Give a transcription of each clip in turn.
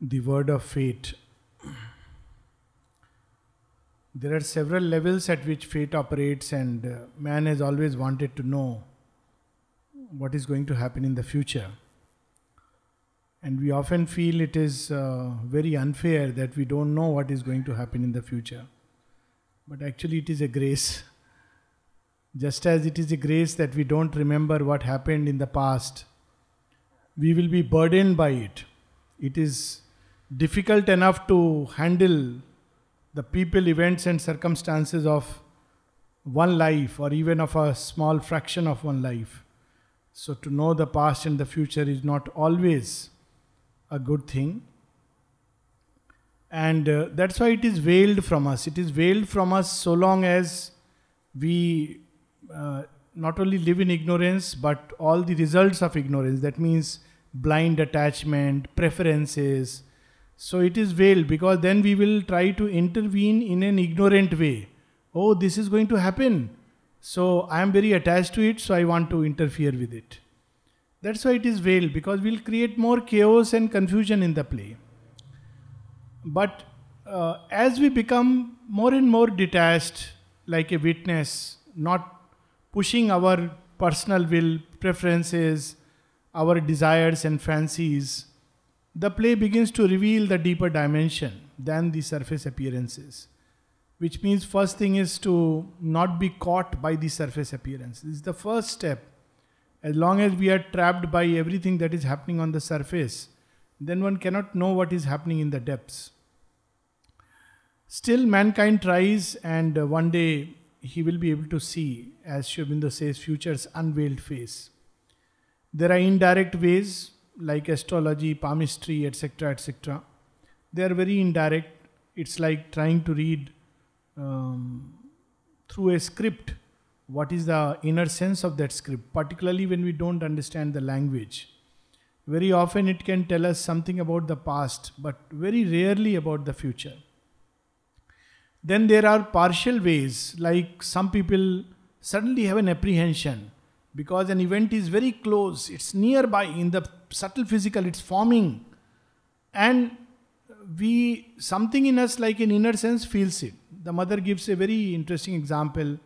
The word of fate. There are several levels at which fate operates, and man has always wanted to know what is going to happen in the future. And we often feel it is very unfair that we don't know what is going to happen in the future. But actually, it is a grace. Just as it is a grace that we don't remember what happened in the past, we will be burdened by it. It is difficult enough to handle the people, events, and circumstances of one life, or even of a small fraction of one life. So, to know the past and the future is not always a good thing. And that's why it is veiled from us. It is veiled from us so long as we not only live in ignorance, but all the results of ignorance. That means blind attachment, preferences. So it is veiled because then we will try to intervene in an ignorant way. Oh, this is going to happen. So I am very attached to it, so I want to interfere with it. That's why it is veiled, because we'll create more chaos and confusion in the play. But as we become more and more detached, like a witness, not pushing our personal will, preferences, our desires and fancies, the play begins to reveal the deeper dimension than the surface appearances. Which means first thing is to not be caught by the surface appearance. This is the first step. As long as we are trapped by everything that is happening on the surface, then one cannot know what is happening in the depths. Still, mankind tries, and one day he will be able to see, as Sri Aurobindo says, future's unveiled face. There are indirect ways, like astrology, palmistry, etc., etc. They are very indirect. It's like trying to read through a script what is the inner sense of that script, particularly when we don't understand the language. Very often it can tell us something about the past, but very rarely about the future. Then there are partial ways, like some people suddenly have an apprehension because an event is very close, it's nearby, in the subtle physical, it's forming, and something in us, like an inner sense, feels it. The mother gives a very interesting example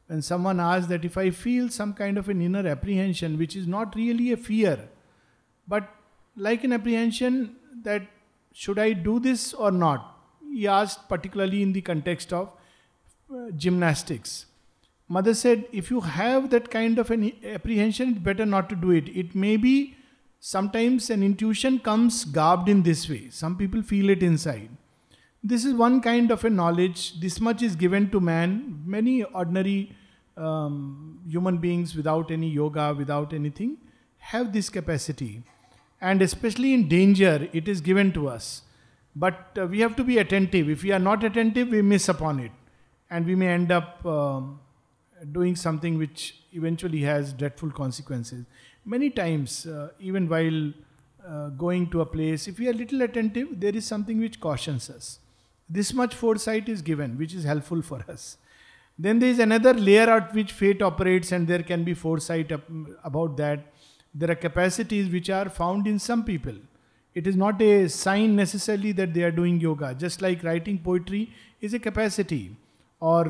when someone asks that if I feel some kind of an inner apprehension, which is not really a fear, but like an apprehension that should I do this or not? He asked particularly in the context of gymnastics. Mother said, if you have that kind of an apprehension, it's better not to do it. It may be sometimes an intuition comes garbed in this way. Some people feel it inside. This is one kind of a knowledge. This much is given to man. Many ordinary human beings without any yoga, without anything, have this capacity. And especially in danger, it is given to us. But we have to be attentive. If we are not attentive, we miss upon it. And we may end up doing something which eventually has dreadful consequences. Many times, even while going to a place, if we are little attentive, there is something which cautions us. This much foresight is given, which is helpful for us. Then there is another layer at which fate operates, and there can be foresight about that. There are capacities which are found in some people. It is not a sign necessarily that they are doing yoga. Just like writing poetry is a capacity, or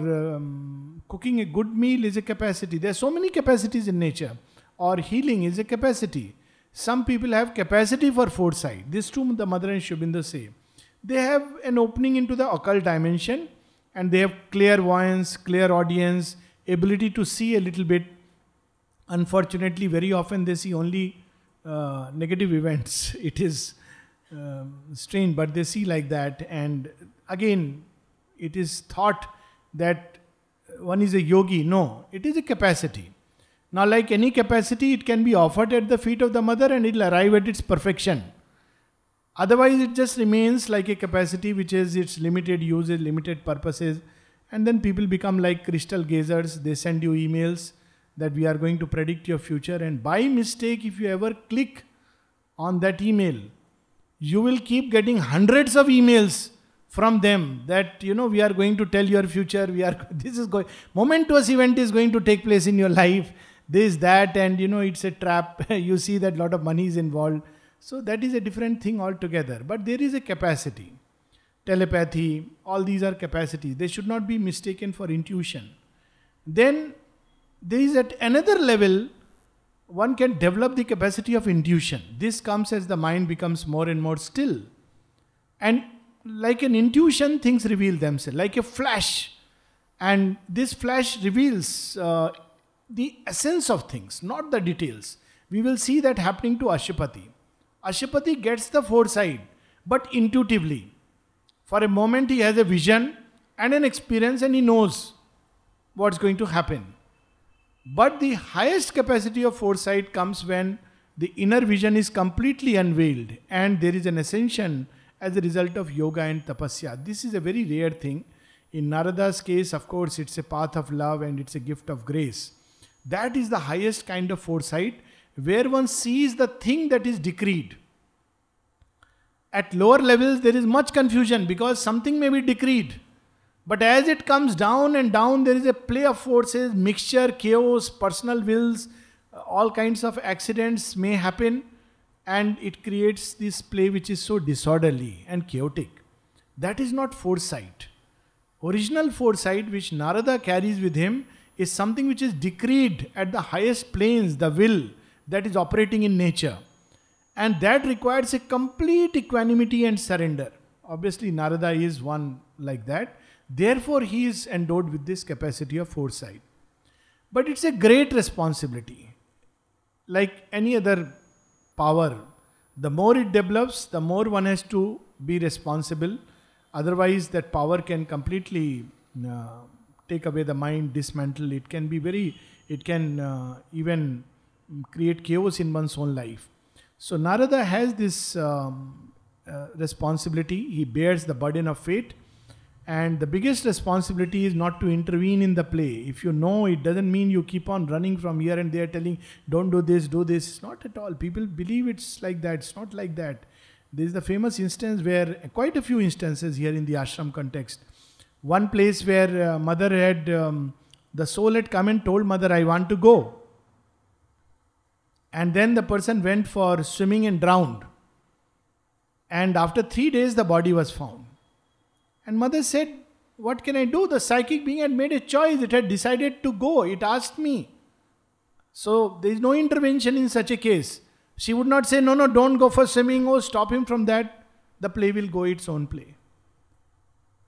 cooking a good meal is a capacity. There are so many capacities in nature. Or healing is a capacity. Some people have capacity for foresight. This too the mother and Sri Aurobindo say. They have an opening into the occult dimension, and they have clairvoyance, clairaudience, ability to see a little bit. Unfortunately, very often they see only negative events. It is strange, but they see like that. And again, it is thought that one is a yogi. No, it is a capacity. Now, like any capacity, it can be offered at the feet of the mother and it will arrive at its perfection. Otherwise, it just remains like a capacity which has its limited uses, limited purposes. And then people become like crystal gazers. They send you emails that we are going to predict your future. And by mistake, if you ever click on that email, you will keep getting hundreds of emails from them that, we are going to tell your future. Momentous event is going to take place in your life. This, that, and it's a trap. You see that lot of money is involved. So that is a different thing altogether. But there is a capacity. Telepathy, all these are capacities. They should not be mistaken for intuition. Then there is at another level, one can develop the capacity of intuition. This comes as the mind becomes more and more still. And like an intuition, things reveal themselves, like a flash. And this flash reveals the essence of things, not the details. We will see that happening to Ashupati. Ashupati gets the foresight, but intuitively. For a moment he has a vision and an experience and he knows what's going to happen. But the highest capacity of foresight comes when the inner vision is completely unveiled and there is an ascension as a result of yoga and tapasya. This is a very rare thing. In Narada's case, of course, it's a path of love and it's a gift of grace. That is the highest kind of foresight where one sees the thing that is decreed. At lower levels, there is much confusion because something may be decreed. But as it comes down and down, there is a play of forces, mixture, chaos, personal wills, all kinds of accidents may happen, and it creates this play which is so disorderly and chaotic. That is not foresight. Original foresight which Narada carries with him is something which is decreed at the highest planes, the will that is operating in nature. And that requires a complete equanimity and surrender. Obviously, Narada is one like that. Therefore, he is endowed with this capacity of foresight. But it's a great responsibility. Like any other power, the more it develops, the more one has to be responsible. Otherwise, that power can completely take away the mind, dismantle. It can be it can even create chaos in one's own life. So Narada has this responsibility. He bears the burden of fate. And the biggest responsibility is not to intervene in the play. If you know, it doesn't mean you keep on running from here and there telling, don't do this, do this. It's not at all. People believe it's like that. It's not like that. There is the famous instance where, quite a few instances here in the ashram context. One place where mother had, the soul had come and told mother, I want to go. And then the person went for swimming and drowned. And after 3 days, the body was found. And mother said, what can I do? The psychic being had made a choice. It had decided to go. It asked me. So there is no intervention in such a case. She would not say, no, don't go for swimming. Oh, stop him from that. The play will go its own play.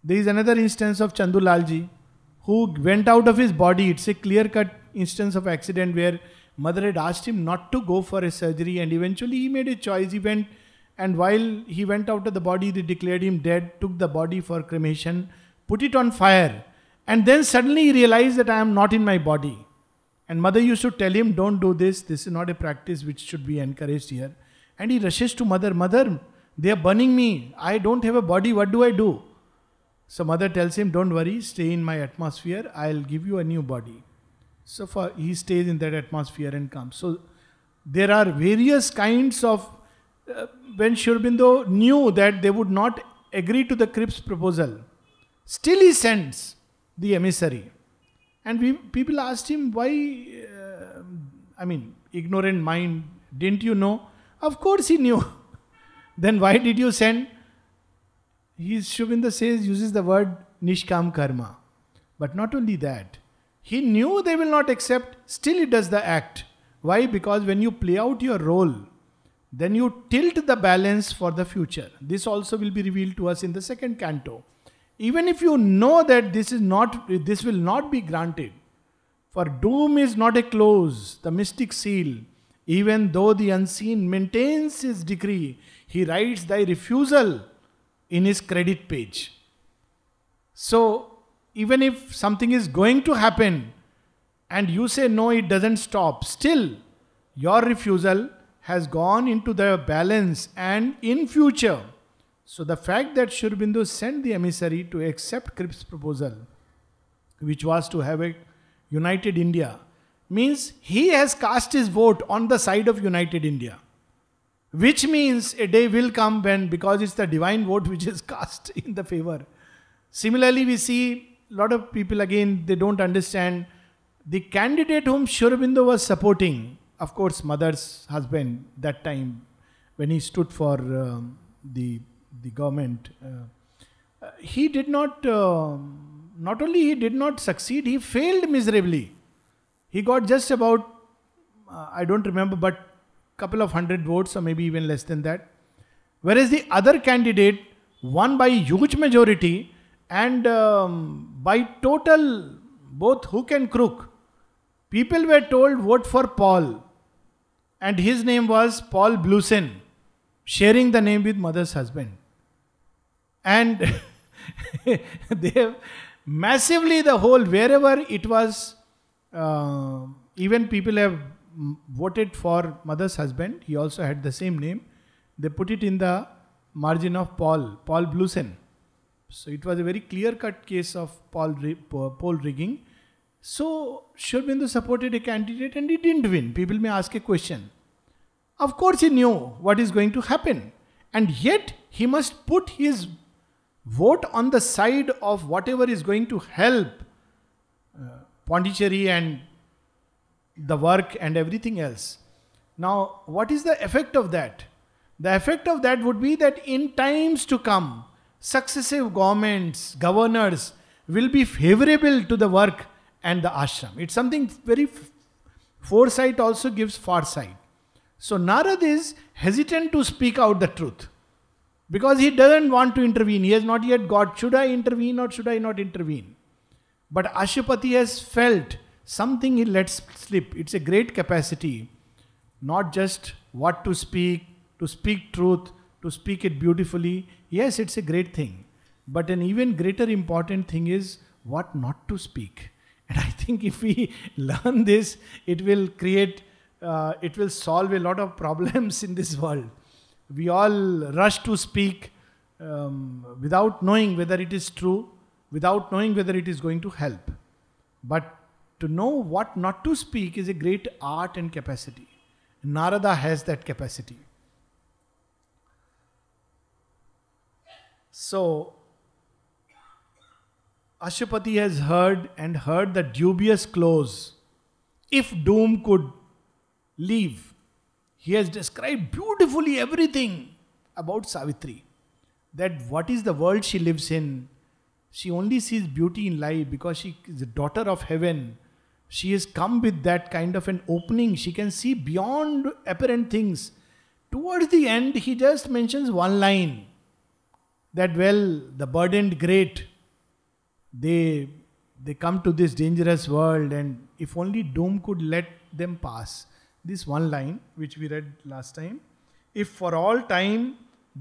There is another instance of Chandulalji who went out of his body. It's a clear-cut instance of accident where mother had asked him not to go for a surgery and eventually he made a choice. He went. And while he went out of the body, they declared him dead, took the body for cremation, put it on fire. And then suddenly he realized that I am not in my body. And mother used to tell him, don't do this. This is not a practice which should be encouraged here. And he rushes to mother. Mother, they are burning me. I don't have a body. What do I do? So mother tells him, don't worry, stay in my atmosphere. I'll give you a new body. So he stays in that atmosphere and comes. So there are various kinds of when Sri Aurobindo knew that they would not agree to the Crips proposal, still he sends the emissary. And people asked him, why, ignorant mind, didn't you know? Of course he knew. Then why did you send? Sri Aurobindo uses the word Nishkam Karma. But not only that, he knew they will not accept, still he does the act. Why? Because when you play out your role, then you tilt the balance for the future. This also will be revealed to us in the second canto. Even if you know that this will not be granted, for doom is not a close, the mystic seal. Even though the unseen maintains his decree, he writes thy refusal in his credit page. So, even if something is going to happen and you say no, it doesn't stop, still your refusal has gone into the balance and in future. So the fact that Sri Aurobindo sent the emissary to accept Crips' proposal, which was to have a united India, means he has cast his vote on the side of united India. Which means a day will come when, because it's the divine vote which is cast in the favor. Similarly, we see a lot of people, again, they don't understand the candidate whom Sri Aurobindo was supporting. Of course, mother's husband that time. when he stood for the government. He did not. Not only he did not succeed, he failed miserably. He got just about, I don't remember, but couple of hundred votes or maybe even less than that. Whereas the other candidate won by huge majority and by total, both hook and crook. People were told vote for Paul, and his name was Paul Blusen, sharing the name with mother's husband. And they have massively the whole, wherever it was, even people have voted for mother's husband. He also had the same name. They put it in the margin of Paul Blusen. So it was a very clear-cut case of poll rigging. So Sri Aurobindo supported a candidate and he didn't win. People may ask a question. Of course he knew what is going to happen. And yet he must put his vote on the side of whatever is going to help Pondicherry and the work and everything else. Now, what is the effect of that? The effect of that would be that in times to come, successive governments, governors will be favorable to the work and the ashram. It's something very, foresight also gives farsight. So Narad is hesitant to speak out the truth because he doesn't want to intervene. He has not yet got, should I intervene or should I not intervene? But Ashwapati has felt something he lets slip. It's a great capacity. Not just what to speak truth, to speak it beautifully. Yes, it's a great thing. But an even greater important thing is what not to speak. And I think if we learn this, it will solve a lot of problems in this world. We all rush to speak without knowing whether it is true, without knowing whether it is going to help. But to know what not to speak is a great art and capacity. Narada has that capacity. So, Ashwapati has heard the dubious close. If doom could leave, he has described beautifully everything about Savitri. That what is the world she lives in. She only sees beauty in life because she is the daughter of heaven. She has come with that kind of an opening. She can see beyond apparent things. Towards the end, he just mentions one line. That, well, the burdened great, they come to this dangerous world, and if only doom could let them pass. This one line, which we read last time. If for all time,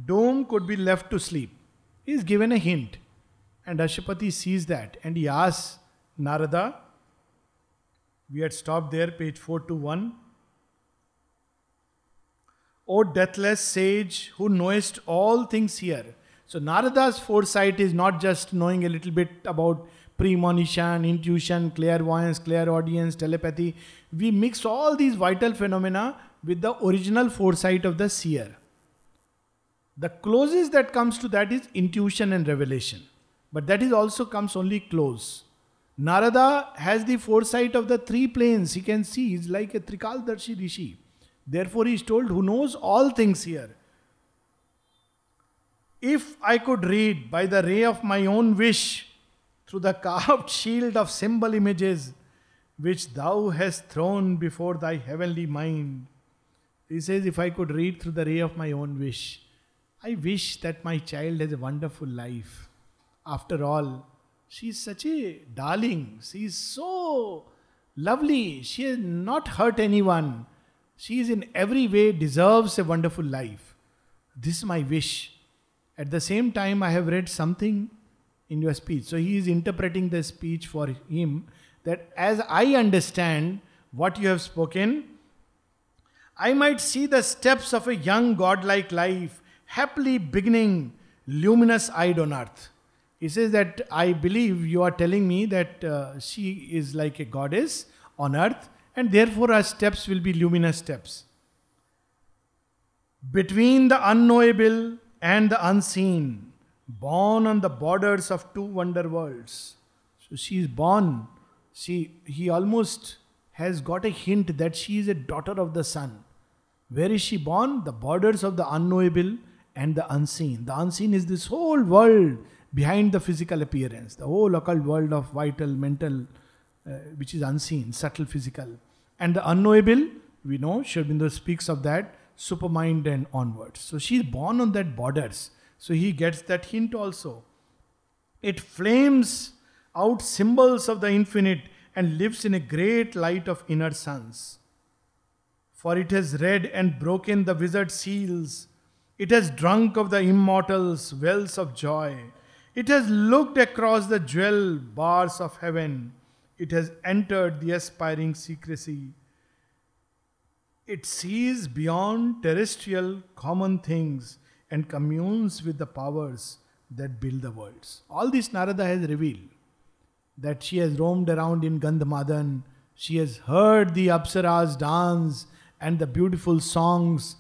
doom could be left to sleep. He is given a hint. And Ashwapati sees that and he asks Narada, we had stopped there, page 421. O deathless sage who knowest all things here. So Narada's foresight is not just knowing a little bit about premonition, intuition, clairvoyance, clairaudience, telepathy. We mix all these vital phenomena with the original foresight of the seer. The closest that comes to that is intuition and revelation. But that is also comes only close. Narada has the foresight of the three planes. He can see. He's like a Trikaldarshi Rishi. Therefore he is told who knows all things here. If I could read by the ray of my own wish through the carved shield of symbol images which thou hast thrown before thy heavenly mind. He says, if I could read through the ray of my own wish. I wish that my child has a wonderful life. After all, she is such a darling. She is so lovely. She has not hurt anyone. She is in every way deserves a wonderful life. This is my wish. At the same time, I have read something in your speech. So he is interpreting the speech for him that as I understand what you have spoken, I might see the steps of a young godlike life happily beginning, luminous-eyed on earth. He says that I believe you are telling me that she is like a goddess on earth and therefore her steps will be luminous steps. Between the unknowable and the unseen, born on the borders of two wonder worlds. So she is born. He almost has got a hint that she is a daughter of the sun. Where is she born? The borders of the unknowable and the unseen. The unseen is this whole world behind the physical appearance, the whole occult world of vital, mental, which is unseen, subtle, physical. And the unknowable, we know, Sri Aurobindo speaks of that, supermind and onwards. So she is born on that borders. So he gets that hint also. It flames out symbols of the infinite and lives in a great light of inner suns. For it has read and broken the wizard seals. It has drunk of the immortals' wells of joy. It has looked across the jewel bars of heaven. It has entered the aspiring secrecy. It sees beyond terrestrial common things and communes with the powers that build the worlds. All this Narada has revealed. That she has roamed around in Gandhamadan. She has heard the Apsaras dance and the beautiful songs.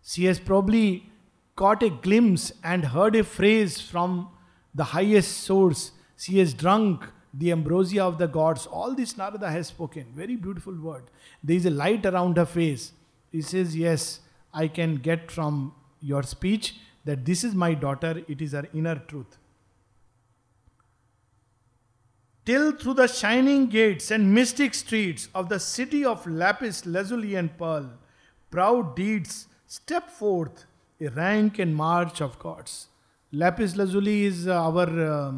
She has probably caught a glimpse and heard a phrase from the highest source. She has drunk the ambrosia of the gods. All this Narada has spoken. Very beautiful word. There is a light around her face. He says, yes, I can get from your speech that this is my daughter. It is her inner truth. Till through the shining gates and mystic streets of the city of lapis, lazuli and pearl, proud deeds step forth, a rank and march of gods. Lapis lazuli is the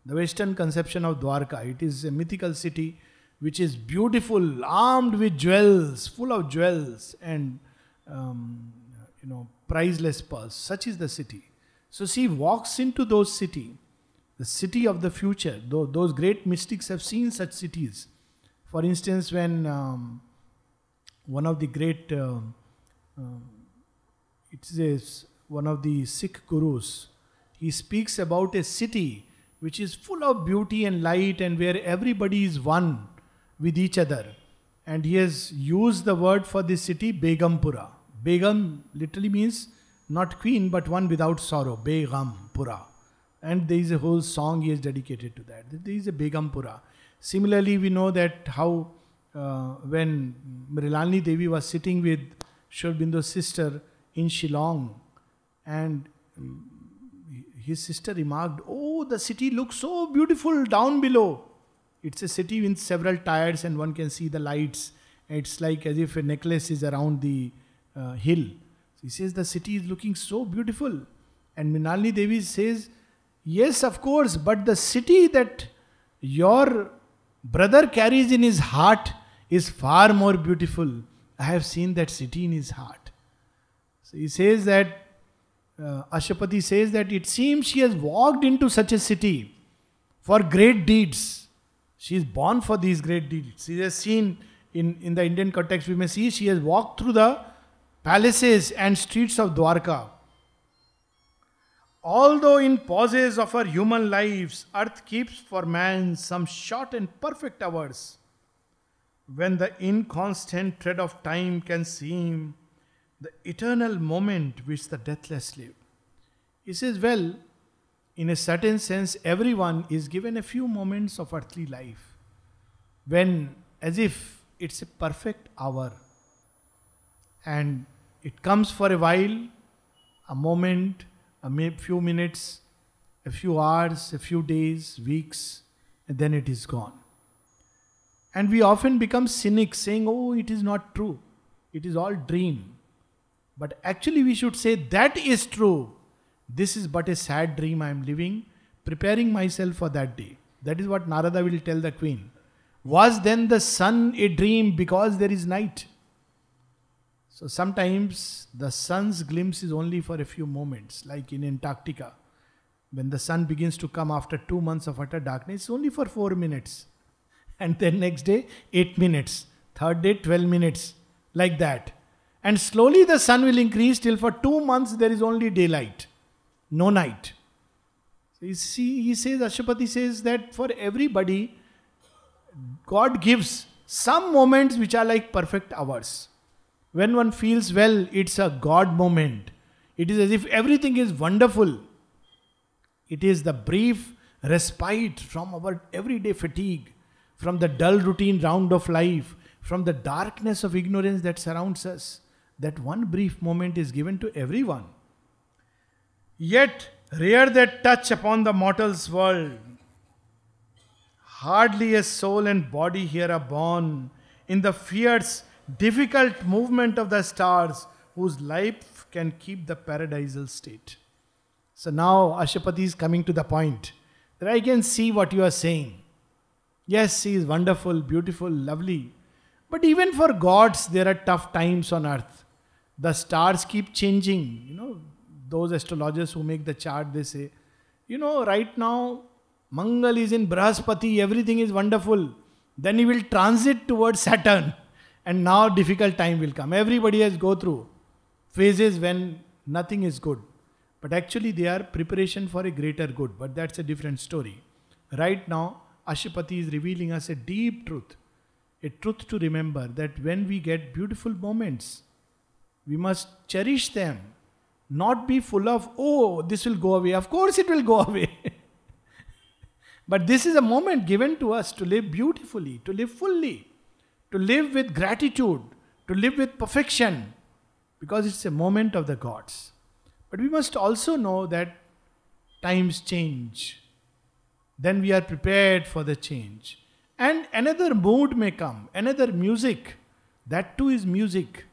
Western conception of Dwarka. It is a mythical city which is beautiful, armed with jewels, full of jewels and priceless pearls. Such is the city. So she walks into those cities. The city of the future. Those great mystics have seen such cities. For instance, when one of the great, one of the Sikh gurus, he speaks about a city which is full of beauty and light and where everybody is one with each other. And he has used the word for this city, Begampura. Begam literally means not queen but one without sorrow. Begampura. And there is a whole song he has dedicated to that. There is a Begampura. Similarly, we know that how when Mrilalini Devi was sitting with Sri Aurobindo's sister in Shillong, and his sister remarked, "Oh, the city looks so beautiful down below." It's a city with several tiers and one can see the lights. It's like as if a necklace is around the hill. So he says the city is looking so beautiful. And Mrinalini Devi says, yes, of course, but the city that your brother carries in his heart is far more beautiful. I have seen that city in his heart. So he says that, Ashwapati says that it seems she has walked into such a city for great deeds. She is born for these great deeds. She has seen, in the Indian context, we may see she has walked through the palaces and streets of Dwarka. Although in pauses of our human lives, earth keeps for man some short and perfect hours, when the inconstant tread of time can seem the eternal moment which the deathless live. He says, well, in a certain sense, everyone is given a few moments of earthly life, when as if it's a perfect hour, and it comes for a while, a moment, a few minutes, a few hours, a few days, weeks, and then it is gone. And we often become cynics saying, oh, it is not true. It is all dream. But actually we should say that is true. This is but a sad dream I am living, preparing myself for that day. That is what Narada will tell the queen. Was then the sun a dream because there is night? So sometimes the sun's glimpse is only for a few moments, like in Antarctica. When the sun begins to come after 2 months of utter darkness, it's only for 4 minutes. And then next day, 8 minutes. Third day, 12 minutes. Like that. And slowly the sun will increase till for 2 months there is only daylight. No night. So you see, he says, Ashwapati says that for everybody, God gives some moments which are like perfect hours. When one feels well, it's a God moment. It is as if everything is wonderful. It is the brief respite from our everyday fatigue, from the dull routine round of life, from the darkness of ignorance that surrounds us. That one brief moment is given to everyone. Yet, rare that touch upon the mortal's world. Hardly a soul and body here are born in the fierce, difficult movement of the stars, whose life can keep the paradisal state. So now Ashwapati is coming to the point that I can see what you are saying. Yes, he is wonderful, beautiful, lovely. But even for gods, there are tough times on earth. The stars keep changing. Those astrologers who make the chart, they say, right now, Mangal is in Brahaspati, everything is wonderful. Then he will transit towards Saturn. And now difficult time will come. Everybody has go through phases when nothing is good. But actually they are preparation for a greater good. But that's a different story. Right now, Ashwapati is revealing us a deep truth. A truth to remember that when we get beautiful moments, we must cherish them. Not be full of, oh, this will go away. Of course it will go away. But this is a moment given to us to live beautifully, to live fully, to live with gratitude, to live with perfection. Because it's a moment of the gods. But we must also know that times change. Then we are prepared for the change. And another mood may come, another music. That too is music.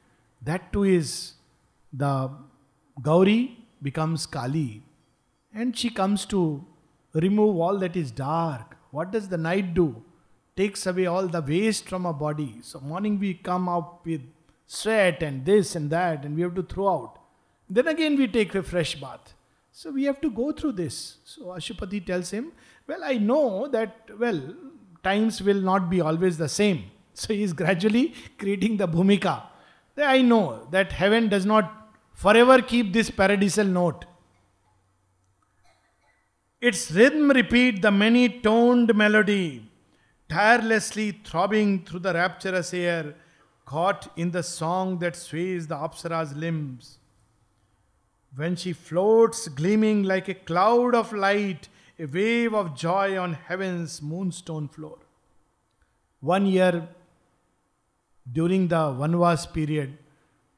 That too is the Gauri becomes Kali. And she comes to remove all that is dark. What does the night do? Takes away all the waste from our body. So morning we come up with sweat and this and that and we have to throw out. Then again we take a fresh bath. So we have to go through this. So Ashwapati tells him, well, I know that, times will not be always the same. So he is gradually creating the bhumika. I know that heaven does not forever keep this paradisal note. Its rhythm repeat the many-toned melody, tirelessly throbbing through the rapturous air, caught in the song that sways the Apsara's limbs. When she floats gleaming like a cloud of light, a wave of joy on heaven's moonstone floor. 1 year during the Vanvas period,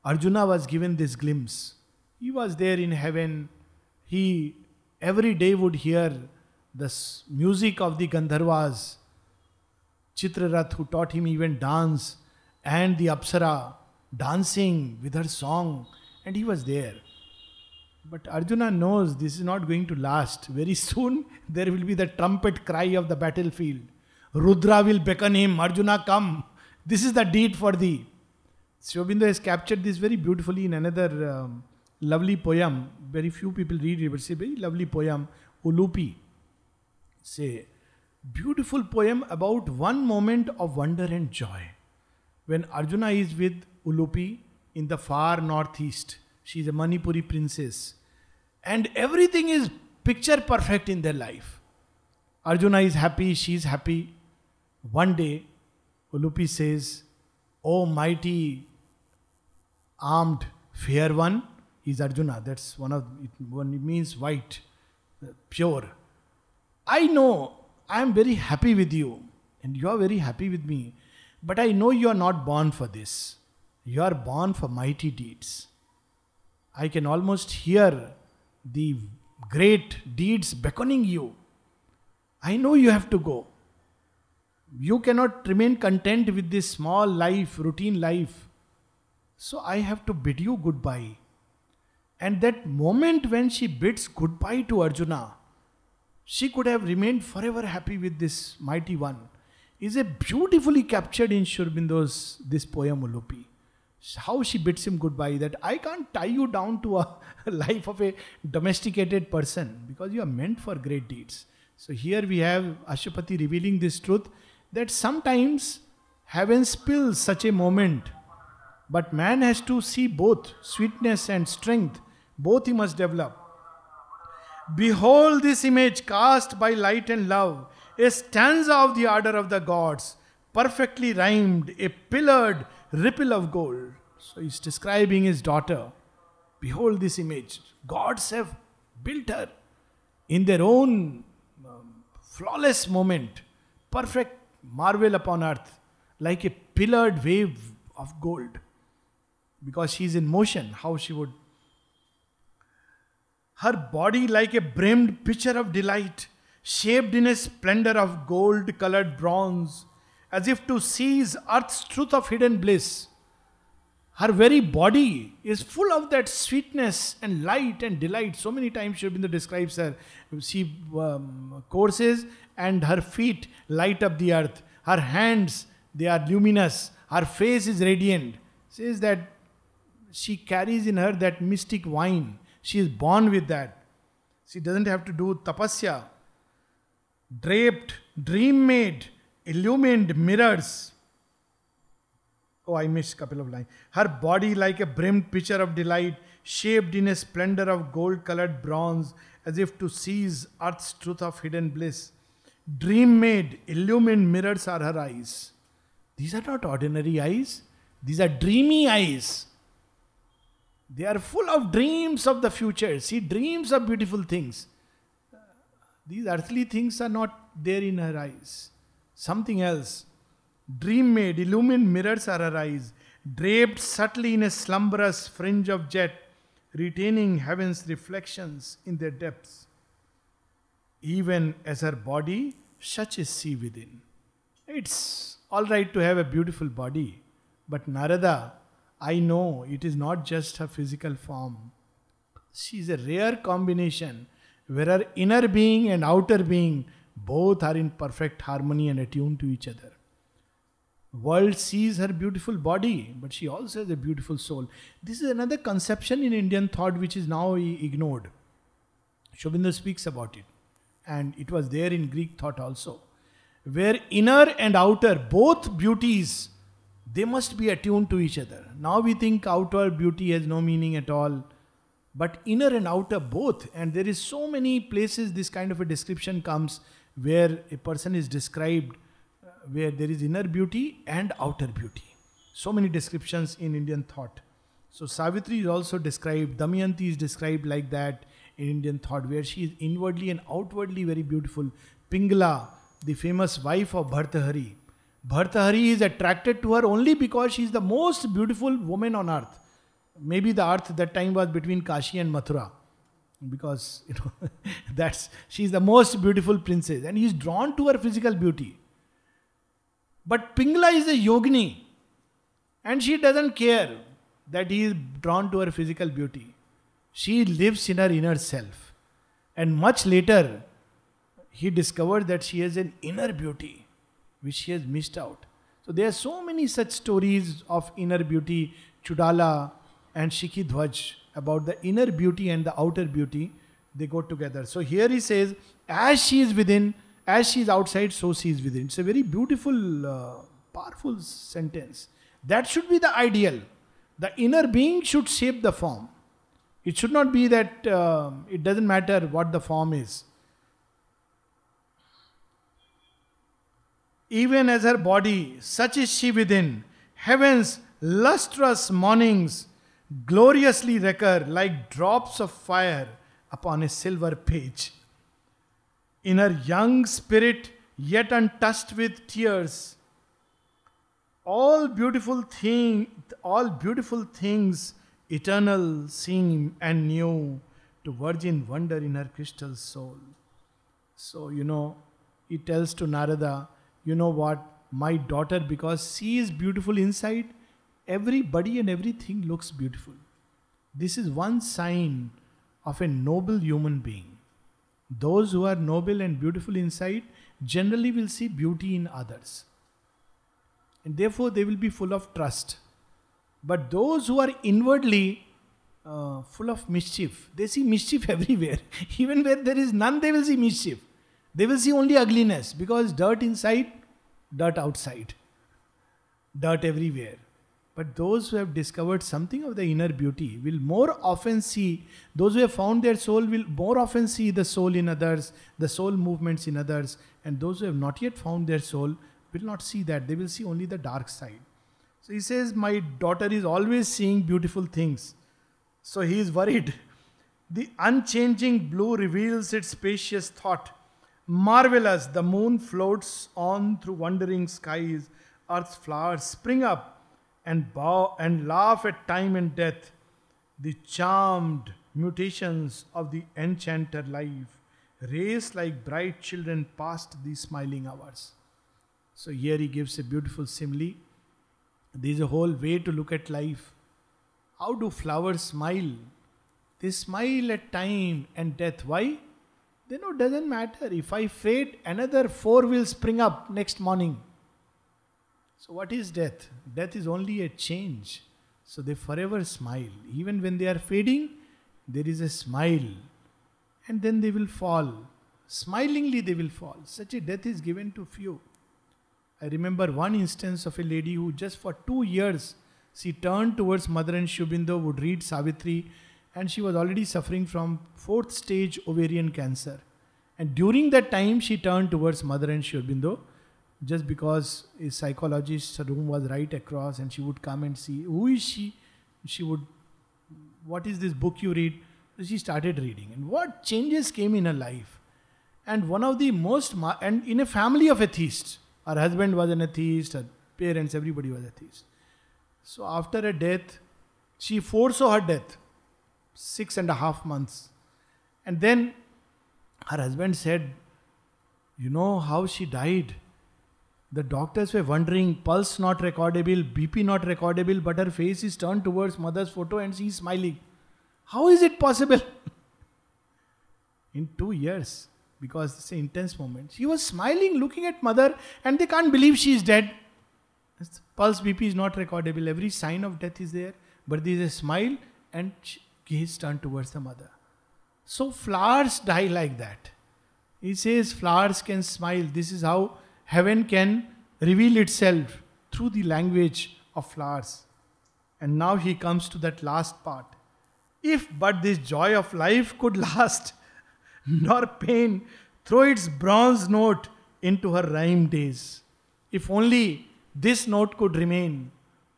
Arjuna was given this glimpse. He was there in heaven. He every day would hear the music of the Gandharvas, Chitrarath, who taught him even dance, and the Apsara dancing with her song, and he was there. But Arjuna knows this is not going to last. Very soon there will be the trumpet cry of the battlefield. Rudra will beckon him, Arjuna, come. This is the deed for thee. Sri Aurobindo has captured this very beautifully in another lovely poem. Very few people read it, but it's a very lovely poem, Ulupi. It's a beautiful poem about one moment of wonder and joy. When Arjuna is with Ulupi in the far northeast, she is a Manipuri princess. And everything is picture perfect in their life. Arjuna is happy, she is happy. One day, Ulupi says, "O mighty, armed, fair one," is Arjuna. That's one it means white, pure. I know I am very happy with you, and you are very happy with me. But I know you are not born for this. You are born for mighty deeds. I can almost hear the great deeds beckoning you. I know you have to go. You cannot remain content with this small life, routine life. So I have to bid you goodbye. And that moment when she bids goodbye to Arjuna, she could have remained forever happy with this mighty one, is a beautifully captured in Sri Aurobindo's this poem Ulupi. How she bids him goodbye, that I can't tie you down to a life of a domesticated person because you are meant for great deeds. So here we have Ashwapati revealing this truth that sometimes heaven spills such a moment, but man has to see both sweetness and strength. Both he must develop. Behold this image cast by light and love, a stanza of the ardor of the gods, perfectly rhymed, a pillared ripple of gold. So he's describing his daughter. Behold this image. Gods have built her in their own flawless moment, perfect marvel upon earth, like a pillared wave of gold. because she is in motion, how she would. Her body like a brimmed pitcher of delight, shaped in a splendor of gold colored bronze, as if to seize earth's truth of hidden bliss. Her very body is full of that sweetness and light and delight. So many times Sri Aurobindo describes her. She courses and her feet light up the earth. Her hands, they are luminous. Her face is radiant. Says that she carries in her that mystic wine. She is born with that. She doesn't have to do tapasya. Draped, dream made, illumined mirrors. Oh, I missed a couple of lines. Her body like a brimmed pitcher of delight, shaped in a splendor of gold-colored bronze, as if to seize earth's truth of hidden bliss. Dream-made, illumined mirrors are her eyes. These are not ordinary eyes. These are dreamy eyes. They are full of dreams of the future. She dreams of beautiful things. These earthly things are not there in her eyes. Something else. Dream made, illumined mirrors are her eyes, draped subtly in a slumberous fringe of jet, retaining heaven's reflections in their depths. Even as her body, such is she within. It's all right to have a beautiful body, but Narada, I know it is not just her physical form. She is a rare combination where her inner being and outer being both are in perfect harmony and attuned to each other. World sees her beautiful body, but she also has a beautiful soul. This is another conception in Indian thought which is now ignored. Sri Aurobindo speaks about it. And it was there in Greek thought also. Where inner and outer, both beauties, they must be attuned to each other. Now we think outer beauty has no meaning at all. But inner and outer both. And there is so many places this kind of a description comes where a person is described where there is inner beauty and outer beauty. So many descriptions in Indian thought. So Savitri is also described, Damayanti is described like that in Indian thought, where she is inwardly and outwardly very beautiful. Pingala, the famous wife of Bhartahari. Bhartahari is attracted to her only because she is the most beautiful woman on earth. Maybe the earth that time was between Kashi and Mathura. Because, she is the most beautiful princess. And he is drawn to her physical beauty. But Pingala is a yogini, and she doesn't care that he is drawn to her physical beauty. She lives in her inner self. And much later, he discovered that she has an inner beauty, which she has missed out. So there are so many such stories of inner beauty, Chudala and Shikidhwaj, about the inner beauty and the outer beauty. They go together. So here he says, as she is within, as she is outside, so she is within. It's a very beautiful, powerful sentence. That should be the ideal. The inner being should shape the form. It should not be that it doesn't matter what the form is. Even as her body, such is she within. Heaven's lustrous mornings gloriously recur like drops of fire upon a silver page. In her young spirit, yet untouched with tears, all beautiful things, eternal seem and new to virgin wonder in her crystal soul. So, he tells to Narada, you know what, my daughter, because she is beautiful inside, everybody and everything looks beautiful. This is one sign of a noble human being. Those who are noble and beautiful inside generally will see beauty in others. And therefore they will be full of trust. But those who are inwardly full of mischief, they see mischief everywhere. Even where there is none, they will see mischief. They will see only ugliness, because dirt inside, dirt outside. Dirt everywhere. But those who have discovered something of the inner beauty will more often see, those who have found their soul will more often see the soul in others, the soul movements in others. And those who have not yet found their soul will not see that. They will see only the dark side. So he says, my daughter is always seeing beautiful things. So he is worried. The unchanging blue reveals its spacious thought. Marvelous, the moon floats on through wandering skies. Earth's flowers spring up, and bow and laugh at time and death, the charmed mutations of the enchanter life, race like bright children past these smiling hours. So here he gives a beautiful simile. There is a whole way to look at life. How do flowers smile? They smile at time and death. Why? They know it doesn't matter. If I fade, another four will spring up next morning. So what is death? Death is only a change. So they forever smile. Even when they are fading, there is a smile. And then they will fall. Smilingly they will fall. Such a death is given to few. I remember one instance of a lady who just for 2 years, she turned towards Mother and Sri Aurobindo, would read Savitri, and she was already suffering from 4th stage ovarian cancer. And during that time, she turned towards Mother and Sri Aurobindo, just because a psychologist's room was right across, and she would come and see, who is she? She would, what is this book you read? So she started reading. And what changes came in her life? And one of the and in a family of atheists, her husband was an atheist, her parents, everybody was atheist. So after a death, she foresaw her death, 6.5 months. And then her husband said, you know how she died? The doctors were wondering, pulse not recordable, BP not recordable, but her face is turned towards mother's photo and she is smiling. How is it possible? In 2 years, because it's an intense moment. She was smiling, looking at mother, and they can't believe she is dead. Pulse BP is not recordable. Every sign of death is there, but there is a smile and gaze turned towards the mother. So flowers die like that. He says flowers can smile. This is how heaven can reveal itself through the language of flowers. And now he comes to that last part. If but this joy of life could last, nor pain throw its bronze note into her rhyme days. If only this note could remain,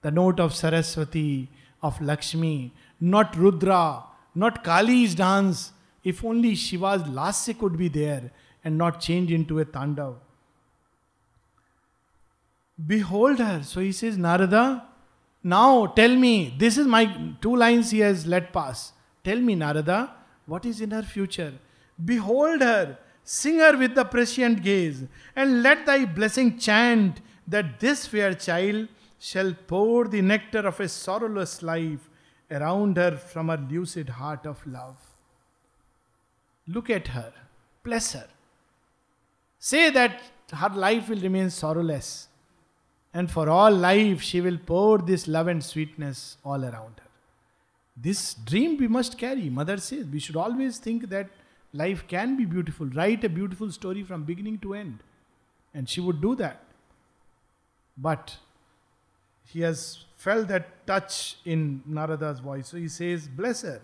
the note of Saraswati, of Lakshmi, not Rudra, not Kali's dance. If only Shiva's lasya could be there and not change into a tandav. Behold her. So he says, Narada, now tell me, this is my 2 lines he has let pass. Tell me, Narada, what is in her future? Behold her, sing her with the prescient gaze, and let thy blessing chant that this fair child shall pour the nectar of a sorrowless life around her from her lucid heart of love. Look at her, bless her. Say that her life will remain sorrowless, and for all life she will pour this love and sweetness all around her. This dream we must carry. Mother says we should always think that life can be beautiful. Write a beautiful story from beginning to end. And she would do that. But he has felt that touch in Narada's voice. So he says, bless her.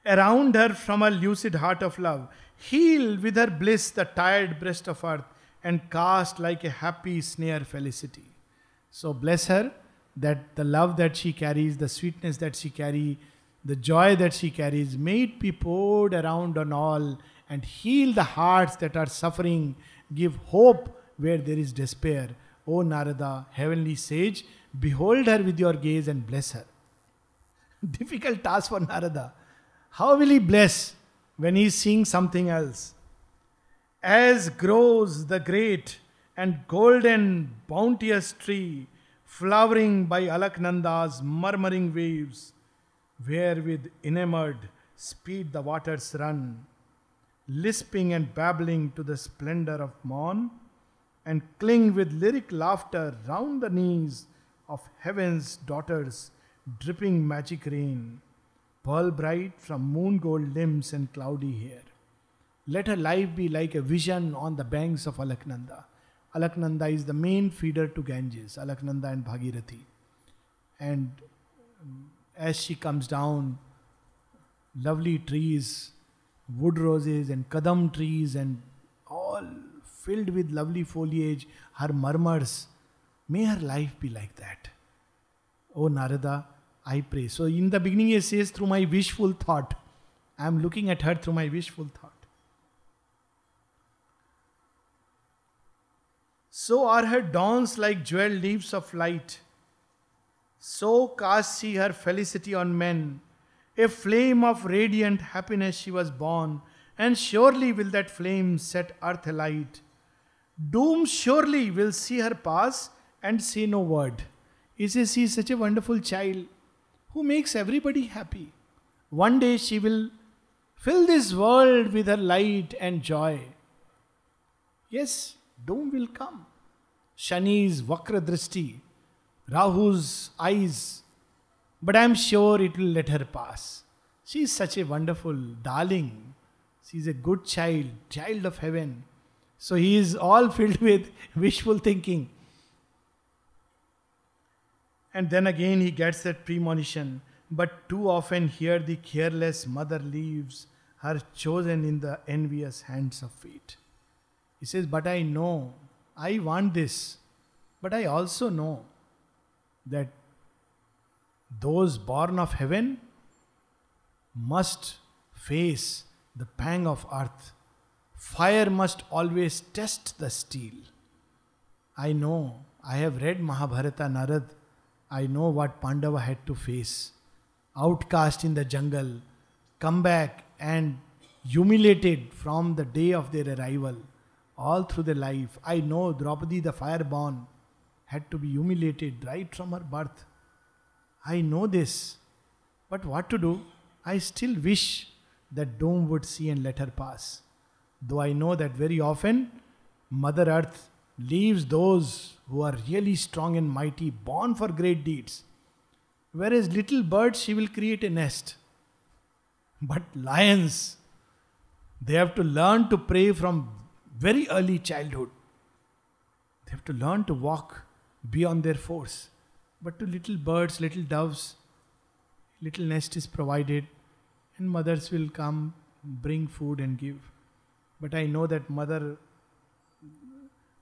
Around her from her lucid heart of love, heal with her bliss the tired breast of earth, and cast like a happy snare felicity. So bless her, that the love that she carries, the sweetness that she carries, the joy that she carries, may it be poured around on all and heal the hearts that are suffering, give hope where there is despair. O Narada, heavenly sage, behold her with your gaze and bless her. Difficult task for Narada. How will he bless when he is seeing something else? As grows the great and golden bounteous tree, flowering by Alaknanda's murmuring waves, where with enamored speed the waters run, lisping and babbling to the splendor of morn, and cling with lyric laughter round the knees of heaven's daughters, dripping magic rain, pearl bright from moon gold limbs and cloudy hair. Let her life be like a vision on the banks of Alaknanda. Alaknanda is the main feeder to Ganges, Alaknanda and Bhagirathi. And as she comes down, lovely trees, wood roses and kadam trees and all filled with lovely foliage, her murmurs, may her life be like that. O Narada, I pray. So in the beginning he says, through my wishful thought. I am looking at her through my wishful thought. So are her dawns like jeweled leaves of light. So cast she her felicity on men. A flame of radiant happiness she was born, and surely will that flame set earth alight. Doom surely will see her pass and say no word. He says she is such a wonderful child who makes everybody happy. One day she will fill this world with her light and joy. Yes, doom will come. Shani's Vakra Drishti, Rahu's eyes, but I am sure it will let her pass. She is such a wonderful darling. She is a good child, child of heaven. So he is all filled with wishful thinking. And then again he gets that premonition. But too often here the careless mother leaves her chosen in the envious hands of fate. He says, but I know, I want this. But I also know that those born of heaven must face the pang of earth. Fire must always test the steel. I know, I have read Mahabharata Narad. I know what Pandava had to face. Outcast in the jungle, come back and humiliated from the day of their arrival, all through their life. I know Draupadi the fireborn had to be humiliated right from her birth. I know this. But what to do? I still wish that doom would see and let her pass. Though I know that very often Mother Earth leaves those who are really strong and mighty, born for great deeds. Whereas little birds, she will create a nest. But lions, they have to learn to prey from very early childhood. They have to learn to walk beyond their force. But to little birds, little doves, little nest is provided, and mothers will come, bring food and give. But I know that mother,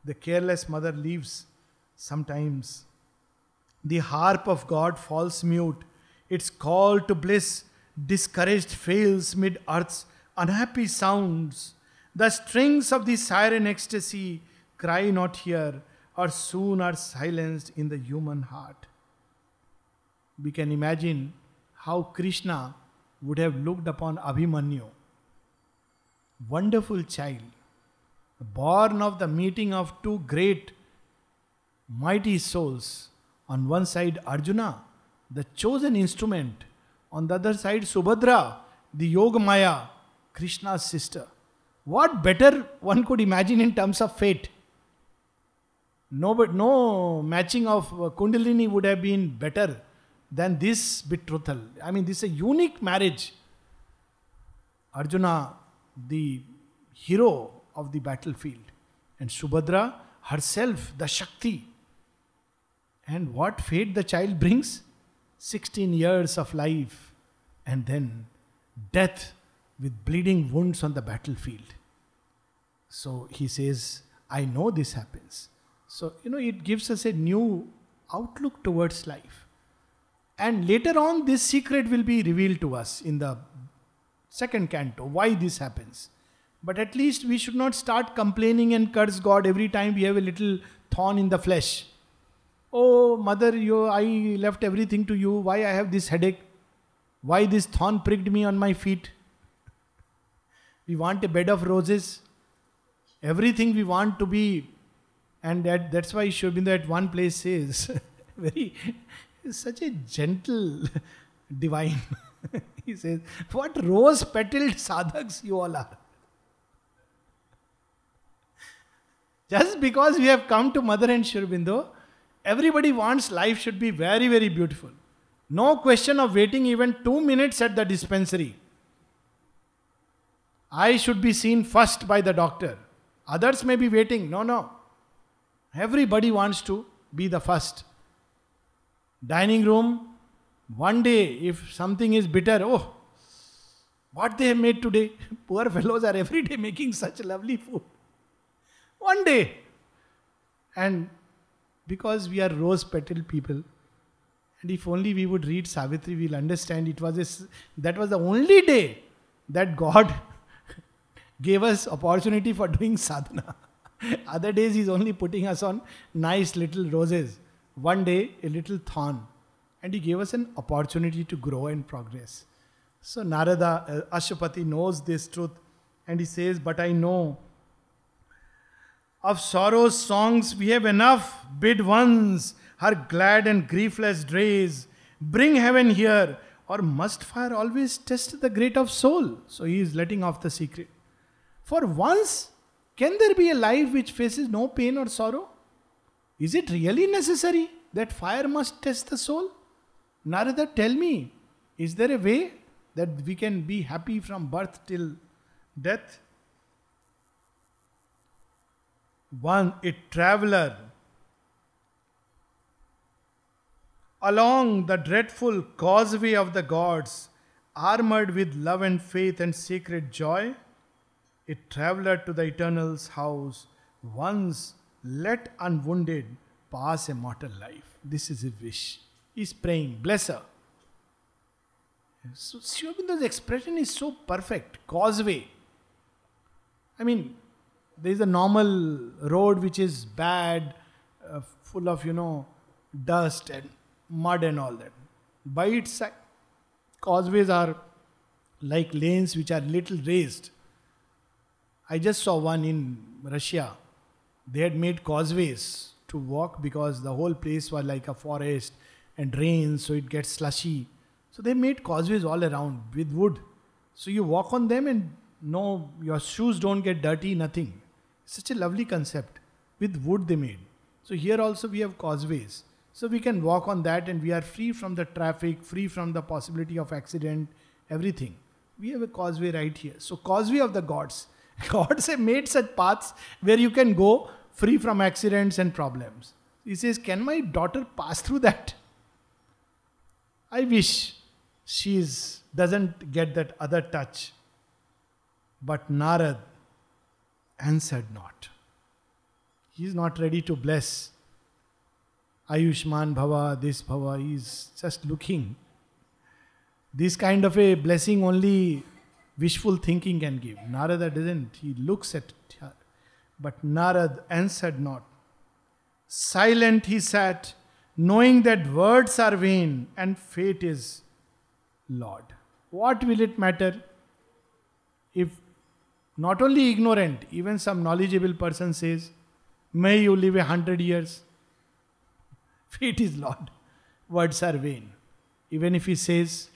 the careless mother leaves sometimes. The harp of God falls mute. Its call to bliss discouraged fails mid earth's unhappy sounds. The strings of the siren ecstasy cry not here, or soon are silenced in the human heart. We can imagine how Krishna would have looked upon Abhimanyu. Wonderful child, born of the meeting of two great, mighty souls. On one side Arjuna, the chosen instrument. On the other side Subhadra, the Yoga Maya, Krishna's sister. What better one could imagine in terms of fate? No matching of Kundalini would have been better than this betrothal. I mean, this is a unique marriage. Arjuna, the hero of the battlefield, and Subhadra herself, the Shakti. And what fate the child brings? 16 years of life, and then death with bleeding wounds on the battlefield. So he says, I know this happens. So, it gives us a new outlook towards life. And later on, this secret will be revealed to us in the second canto, why this happens. But at least we should not start complaining and curse God every time we have a little thorn in the flesh. Oh, mother, I left everything to you. Why I have this headache? Why this thorn pricked me on my feet? We want a bed of roses. Everything we want to be. And that's why Sri Aurobindo at one place says, such a gentle divine. He says, what rose-petaled sadhaks you all are. Just because we have come to Mother and Sri Aurobindo, everybody wants life should be very, very beautiful. No question of waiting even 2 minutes at the dispensary. I should be seen first by the doctor. Others may be waiting. No. Everybody wants to be the first. Dining room, one day if something is bitter, oh, what they have made today. Poor fellows are every day making such lovely food. One day. And because we are rose-petal people, and if only we would read Savitri, we'll understand that was the only day that God gave us opportunity for doing sadhana. Other days he's only putting us on nice little roses. One day, a little thorn. And he gave us an opportunity to grow and progress. So Narada, Ashwapati knows this truth and he says, but I know of sorrow's songs we have enough. Bid once her glad and griefless drays. Bring heaven here, or must fire always test the grate of soul? So he is letting off the secret. For once, can there be a life which faces no pain or sorrow? Is it really necessary that fire must test the soul? Narada, tell me, is there a way that we can be happy from birth till death? One, a traveler along the dreadful causeway of the gods, armored with love and faith and sacred joy, a traveler to the Eternal's house, once let unwounded pass a mortal life. This is his wish. He is praying, bless her. So Sri Aurobindo's expression is so perfect. Causeway. I mean, there is a normal road which is bad, full of, dust and mud and all that. By its side, causeways are like lanes which are little raised. I just saw one in Russia. They had made causeways to walk because the whole place was like a forest and rain, so it gets slushy. So they made causeways all around with wood. So you walk on them and no, your shoes don't get dirty, nothing. Such a lovely concept. With wood they made. So here also we have causeways. So we can walk on that and we are free from the traffic, free from the possibility of accident, everything. We have a causeway right here. So causeway of the gods. Gods have made such paths where you can go free from accidents and problems. He says, can my daughter pass through that? I wish she doesn't get that other touch. But Narad answered not. He is not ready to bless Ayushman Bhava, this Bhava. He is just looking. This kind of a blessing only wishful thinking can give. Narada doesn't. He looks at her. But Narad answered not. Silent he sat, knowing that words are vain and fate is Lord. What will it matter if not only ignorant, even some knowledgeable person says, may you live 100 years. Fate is Lord. Words are vain. Even if he says,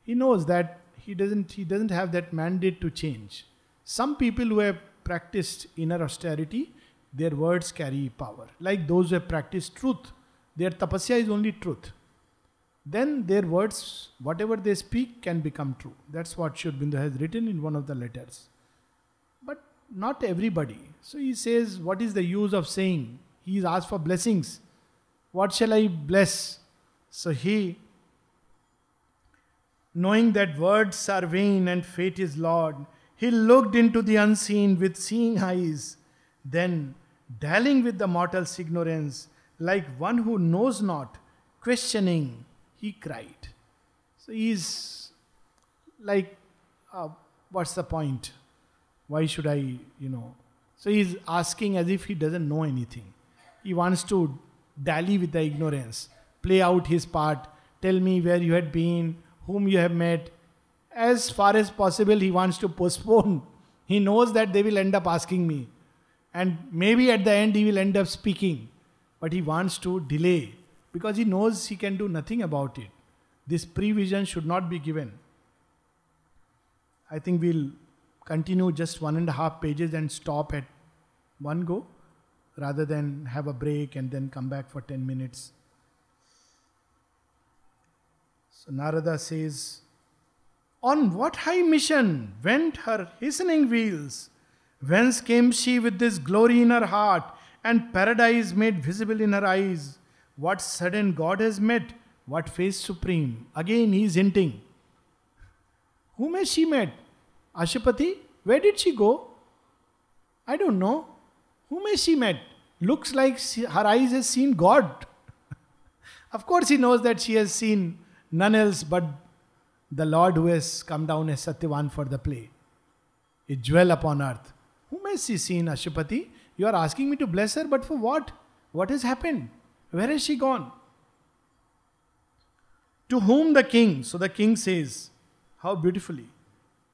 he knows that he doesn't have that mandate to change. Some people who have practiced inner austerity, their words carry power. Like those who have practiced truth, their tapasya is only truth. Then their words, whatever they speak, can become true. That's what Sri Aurobindo has written in one of the letters. But not everybody. So he says, what is the use of saying? He is asked for blessings. What shall I bless? So he, knowing that words are vain and fate is Lord, he looked into the unseen with seeing eyes. Then, dallying with the mortal's ignorance, like one who knows not, questioning, he cried. So he's like, what's the point? Why should I, So he's asking as if he doesn't know anything. He wants to dally with the ignorance, play out his part, tell me where you had been, whom you have met. As far as possible, he wants to postpone. He knows that they will end up asking me. And maybe at the end he will end up speaking. But he wants to delay because he knows he can do nothing about it. This prevision should not be given. I think we'll continue just 1.5 pages and stop at one go, rather than have a break and then come back for 10 minutes. So Narada says, on what high mission went her hastening wheels? Whence came she with this glory in her heart and paradise made visible in her eyes? What sudden God has met? What face supreme? Again he is hinting. Whom has she met? Ashwapati? Where did she go? I don't know. Whom has she met? Looks like her eyes has seen God. Of course he knows that she has seen none else but the Lord who has come down as Satyavan for the play. A jewel upon earth. Whom has she seen, Ashupati? You are asking me to bless her, but for what? What has happened? Where has she gone? To whom the king? So the king says, how beautifully.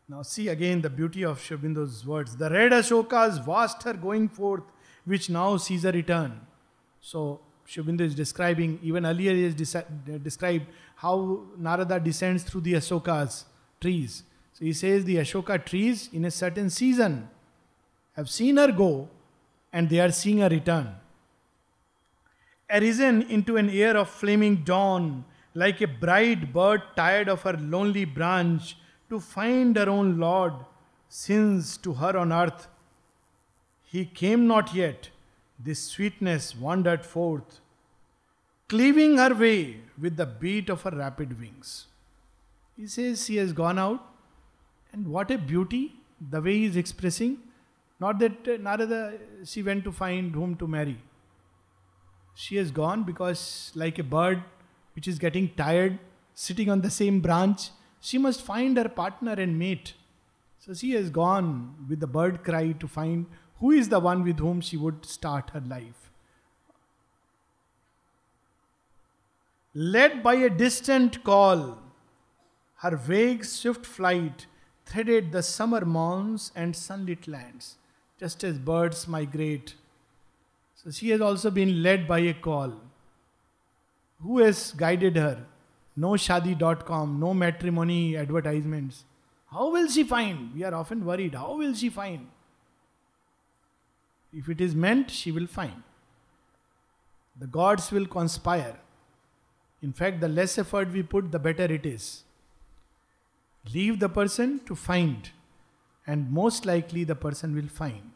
Now see again the beauty of Sri Aurobindo's words. The red Ashokas watched her going forth, which now sees a return. So Sri Aurobindo is describing, even earlier he has described how Narada descends through the Ashokas trees. So he says the Ashoka trees in a certain season have seen her go and they are seeing a return. Arisen into an air of flaming dawn, like a bright bird tired of her lonely branch to find her own Lord, since to her on earth he came not yet, this sweetness wandered forth, cleaving her way with the beat of her rapid wings. He says she has gone out, and what a beauty the way he is expressing. Not that Narada, she went to find whom to marry. She has gone because, like a bird which is getting tired, sitting on the same branch, she must find her partner and mate. So she has gone with the bird cry to find who is the one with whom she would start her life. Led by a distant call, her vague swift flight threaded the summer morns and sunlit lands, just as birds migrate. So she has also been led by a call. Who has guided her? No Shadi.com, no matrimony advertisements. How will she find? We are often worried. How will she find? If it is meant, she will find. The gods will conspire. In fact, the less effort we put, the better it is. Leave the person to find, and most likely the person will find.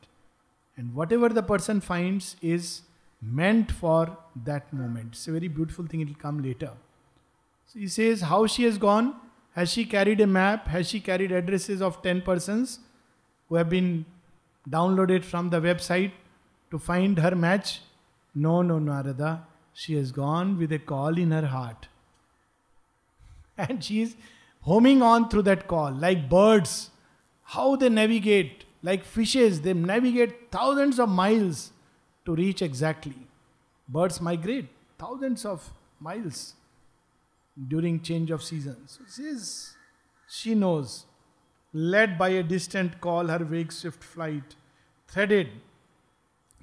And whatever the person finds is meant for that moment. It's a very beautiful thing, it will come later. So he says how she has gone. Has she carried a map? Has she carried addresses of 10 persons who have been downloaded from the website to find her match? No, Narada. She has gone with a call in her heart. And she is homing on through that call, like birds. How they navigate, like fishes, they navigate thousands of miles to reach exactly. Birds migrate thousands of miles during change of seasons. So she knows. Led by a distant call, her vague swift flight threaded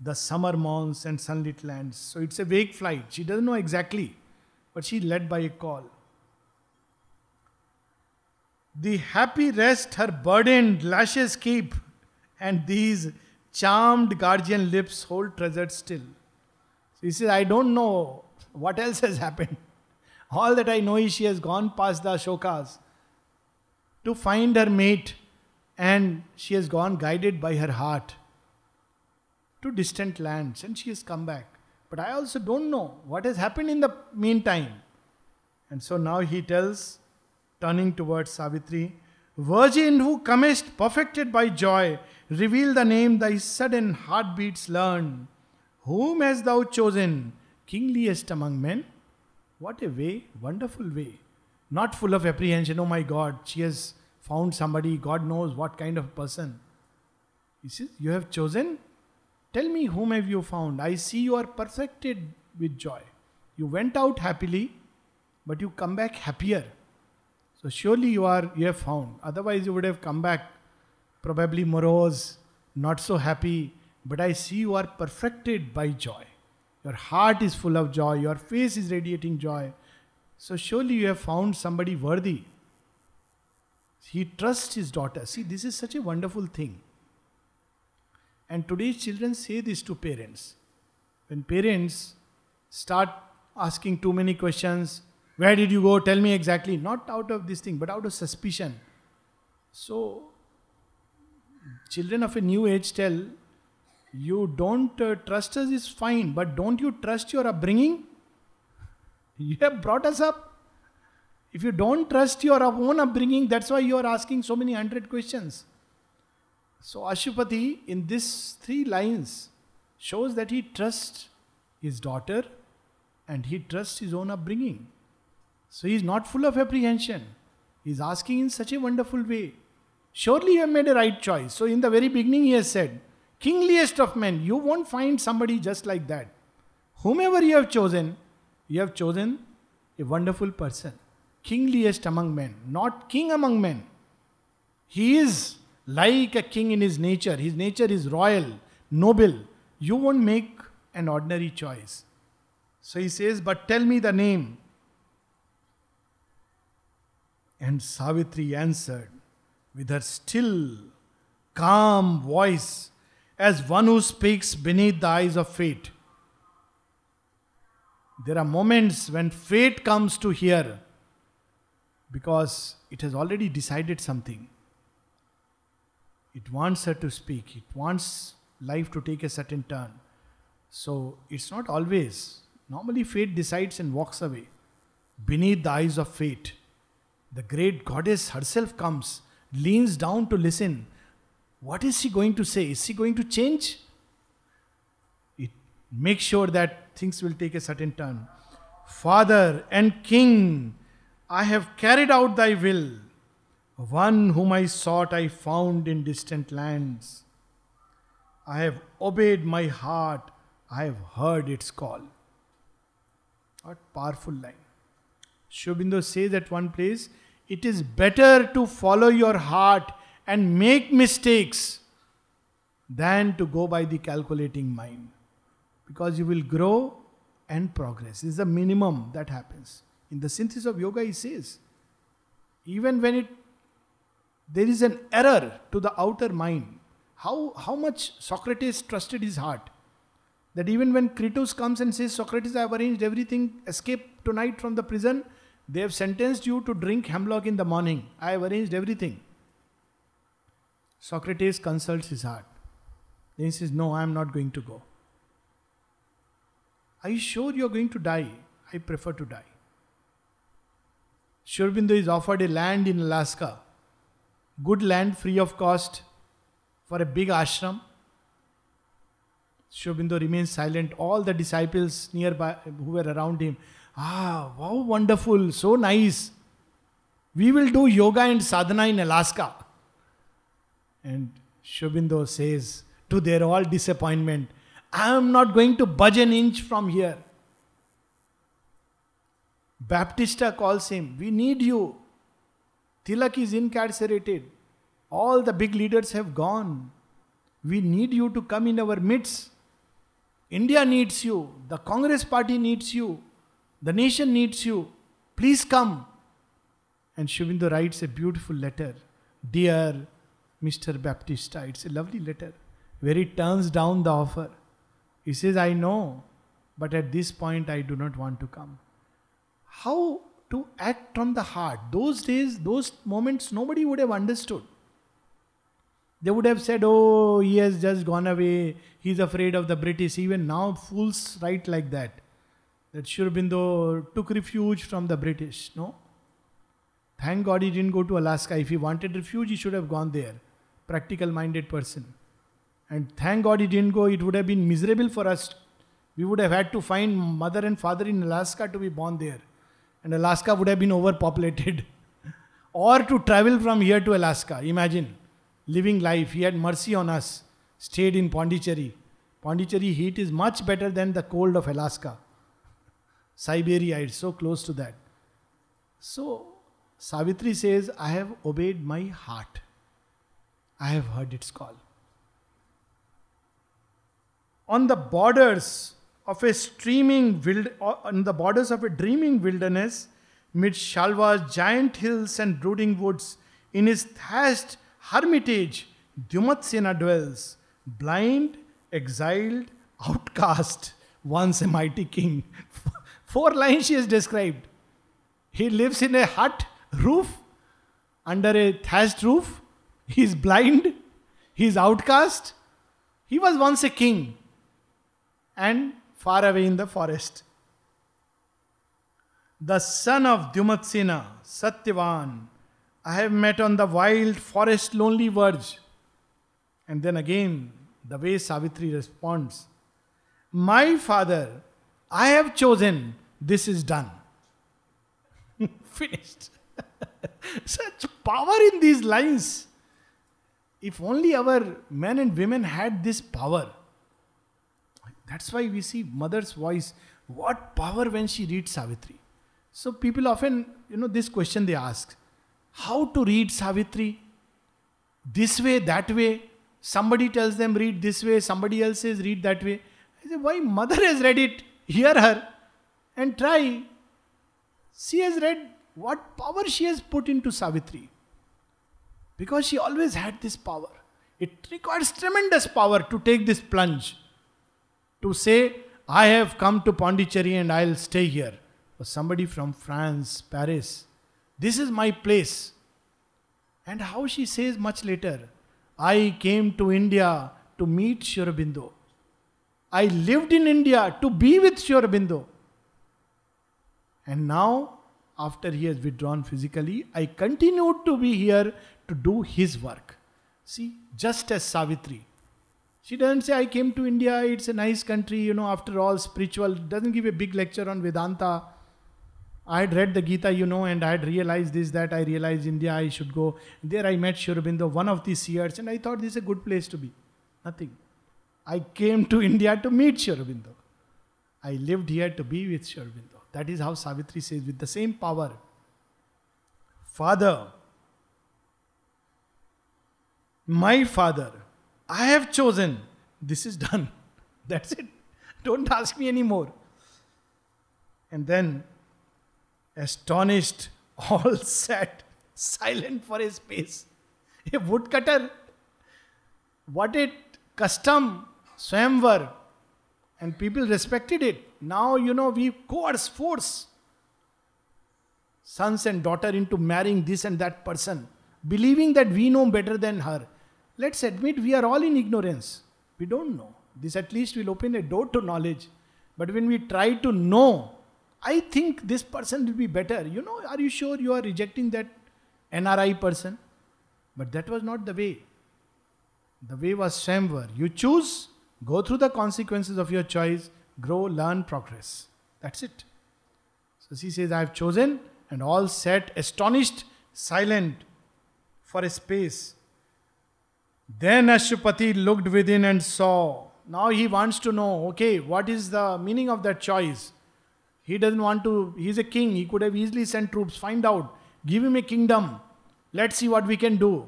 the summer morns and sunlit lands. So it's a vague flight. She doesn't know exactly, but she's led by a call. The happy rest her burdened lashes keep, and these charmed guardian lips hold treasured still. So he says, I don't know what else has happened. All that I know is she has gone past the Ashokas to find her mate, and she has gone guided by her heart to distant lands, and she has come back. But I also don't know what has happened in the meantime. And so now he tells, turning towards Savitri, Virgin who comest perfected by joy, reveal the name thy sudden heartbeats learn. Whom hast thou chosen, kingliest among men? What a way, wonderful way. Not full of apprehension, oh my God, she has found somebody, God knows what kind of person. He says, you have chosen? Tell me, whom have you found? I see you are perfected with joy. You went out happily, but you come back happier. So surely you have found. Otherwise you would have come back probably morose, not so happy. But I see you are perfected by joy. Your heart is full of joy. Your face is radiating joy. So surely you have found somebody worthy. He trusts his daughter. See, this is such a wonderful thing. And today's children say this to parents. When parents start asking too many questions, where did you go? Tell me exactly. Not out of this thing, but out of suspicion. So, children of a new age tell, you don't trust us is fine, but don't you trust your upbringing? You have brought us up. If you don't trust your own upbringing, that's why you are asking so many 100 questions. So Ashupati, in these 3 lines, shows that he trusts his daughter and he trusts his own upbringing. So he is not full of apprehension. He is asking in such a wonderful way. Surely you have made a right choice. So in the very beginning he has said, kingliest of men, you won't find somebody just like that. Whomever you have chosen a wonderful person. Kingliest among men, not king among men. He is like a king in his nature. His nature is royal, noble. You won't make an ordinary choice. So he says, but tell me the name. And Savitri answered with her still, calm voice, as one who speaks beneath the eyes of fate. There are moments when fate comes to hear because it has already decided something. It wants her to speak. It wants life to take a certain turn. So it's not always. Normally fate decides and walks away. Beneath the eyes of fate, the great goddess herself comes, leans down to listen. What is she going to say? Is she going to change? It makes sure that things will take a certain turn. Father and King, I have carried out thy will. One whom I sought I found in distant lands. I have obeyed my heart. I have heard its call. What powerful line. Sri Aurobindo says at one place, it is better to follow your heart and make mistakes than to go by the calculating mind. Because you will grow and progress. This is the minimum that happens. In the synthesis of yoga, he says, even when there is an error to the outer mind, how much Socrates trusted his heart. That even when Kritos comes and says, Socrates, I have arranged everything, escape tonight from the prison, they have sentenced you to drink hemlock in the morning. I have arranged everything. Socrates consults his heart. Then he says, no, I am not going to go. Are you sure you are going to die? I prefer to die. Sri Aurobindo is offered a land in Alaska. Good land, free of cost, for a big ashram. Sri Aurobindo remains silent. All the disciples nearby who were around him, wow, wonderful, so nice. We will do yoga and sadhana in Alaska. And Sri Aurobindo says, to their all disappointment, I am not going to budge an inch from here. Baptista calls him, we need you. Tilak is incarcerated. All the big leaders have gone. We need you to come in our midst. India needs you. The Congress party needs you. The nation needs you. Please come. And Sri Aurobindo writes a beautiful letter. Dear Mr. Baptista. It's a lovely letter where he turns down the offer. He says, I know, but at this point I do not want to come. How to act from the heart? Those days, those moments, nobody would have understood. They would have said, oh, he has just gone away. He's afraid of the British. Even now, fools write like that. That Sri Aurobindo took refuge from the British. No? Thank God he didn't go to Alaska. If he wanted refuge, he should have gone there. Practical-minded person. And thank God he didn't go. It would have been miserable for us. We would have had to find mother and father in Alaska to be born there. And Alaska would have been overpopulated. Or to travel from here to Alaska. Imagine. Living life. He had mercy on us. Stayed in Pondicherry. Pondicherry heat is much better than the cold of Alaska. Siberia is so close to that. So, Savitri says, I have obeyed my heart. I have heard its call. On the borders of a dreaming wilderness, mid Shalva's giant hills and brooding woods, in his thatched hermitage, Dyumatsena dwells, blind, exiled, outcast, once a mighty king. 4 lines she has described. He lives in a hut roof, under a thatched roof. He is blind. He is outcast. He was once a king. And far away in the forest. The son of Dyumatsena, Satyavan, I have met on the wild forest lonely verge. And then again, the way Savitri responds, my father, I have chosen, this is done. Finished. Such power in these lines. If only our men and women had this power. That's why we see mother's voice. What power when she reads Savitri. So people often, this question they ask. How to read Savitri? This way, that way. Somebody tells them read this way, somebody else says read that way. I say, why mother has read it? Hear her and try. She has read what power she has put into Savitri. Because she always had this power. It requires tremendous power to take this plunge. To say, I have come to Pondicherry and I'll stay here. Or somebody from France, Paris. This is my place. And how she says much later, I came to India to meet Sri Aurobindo. I lived in India to be with Sri Aurobindo. And now, after he has withdrawn physically, I continued to be here to do his work. See, just as Savitri. She doesn't say, I came to India, it's a nice country, after all, spiritual. Doesn't give a big lecture on Vedanta. I had read the Gita, and I had realized this, that I realized India, I should go. There I met Sri Aurobindo, one of these seers, and I thought this is a good place to be. Nothing. I came to India to meet Sri Aurobindo. I lived here to be with Sri Aurobindo. That is how Savitri says, with the same power. Father, my father, I have chosen. This is done. That's it. Don't ask me anymore. And then, astonished, all sat silent for a space. A woodcutter, what a custom, Swayamvar, and people respected it. Now, we coerce, force sons and daughter into marrying this and that person, believing that we know better than her. Let's admit we are all in ignorance. We don't know. This at least will open a door to knowledge. But when we try to know, I think this person will be better. Are you sure you are rejecting that NRI person? But that was not the way. The way was Swayamvar. You choose, go through the consequences of your choice, grow, learn, progress. That's it. So she says, I have chosen, and all sat astonished, silent for a space. Then Ashupati looked within and saw. Now he wants to know, okay, what is the meaning of that choice? He doesn't want to, he's a king, he could have easily sent troops, find out, give him a kingdom, let's see what we can do.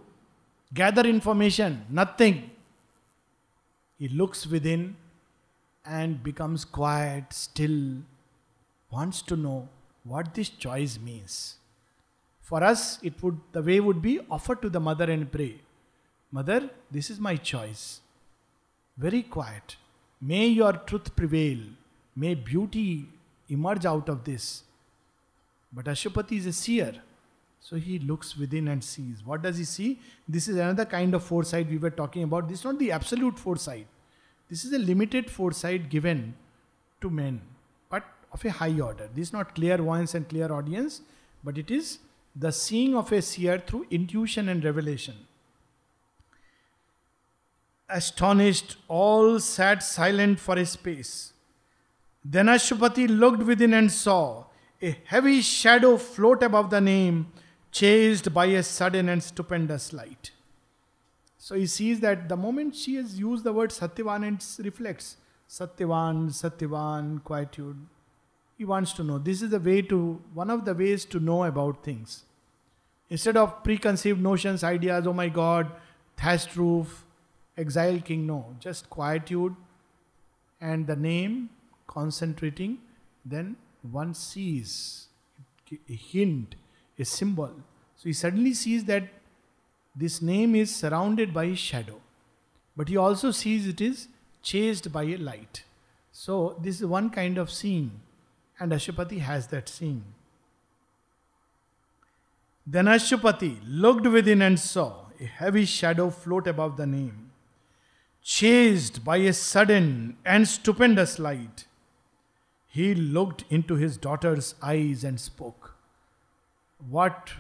Gather information, nothing. He looks within and becomes quiet, still, wants to know what this choice means. For us, the way would be offer to the mother and pray. Mother, this is my choice. Very quiet. May your truth prevail. May beauty emerge out of this. But Ashupati is a seer. So he looks within and sees. What does he see? This is another kind of foresight we were talking about. This is not the absolute foresight. This is a limited foresight given to men, but of a high order. This is not clairvoyance and clairaudience, but it is the seeing of a seer through intuition and revelation. Astonished, all sat silent for a space. Then Ashupati looked within and saw a heavy shadow float above the name, chased by a sudden and stupendous light. So he sees that the moment she has used the word Satyavan, it reflects Satyavan, Satyavan, quietude. He wants to know. This is one of the ways to know about things. Instead of preconceived notions, ideas, oh my God, thatched roof, exiled king, no. Just quietude and the name, concentrating, then one sees a hint, a symbol. So he suddenly sees that this name is surrounded by a shadow. But he also sees it is chased by a light. So this is one kind of seeing. And Ashupati has that seeing. Then Ashupati looked within and saw a heavy shadow float above the name, chased by a sudden and stupendous light. He looked into his daughter's eyes and spoke. What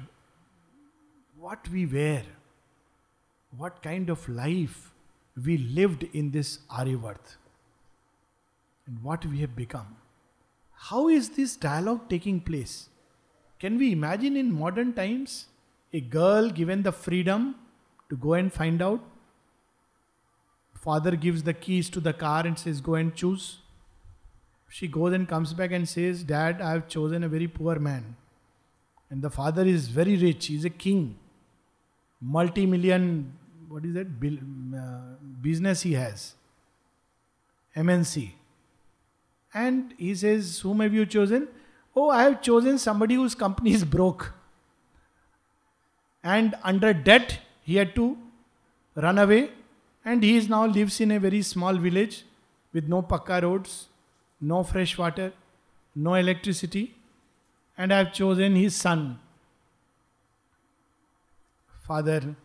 we were, what kind of life we lived in this Aryavarth, and what we have become. How is this dialogue taking place? Can we imagine in modern times a girl given the freedom to go and find out. Father gives the keys to the car and says, go and choose. She goes and comes back and says, Dad, I have chosen a very poor man. And the father is very rich. He's a king. Multi-million, business he has. MNC. And he says, whom have you chosen? Oh, I have chosen somebody whose company is broke. And under debt, he had to run away. And he is now lives in a very small village with no pakka roads, no fresh water, no electricity. And I have chosen his son. Father,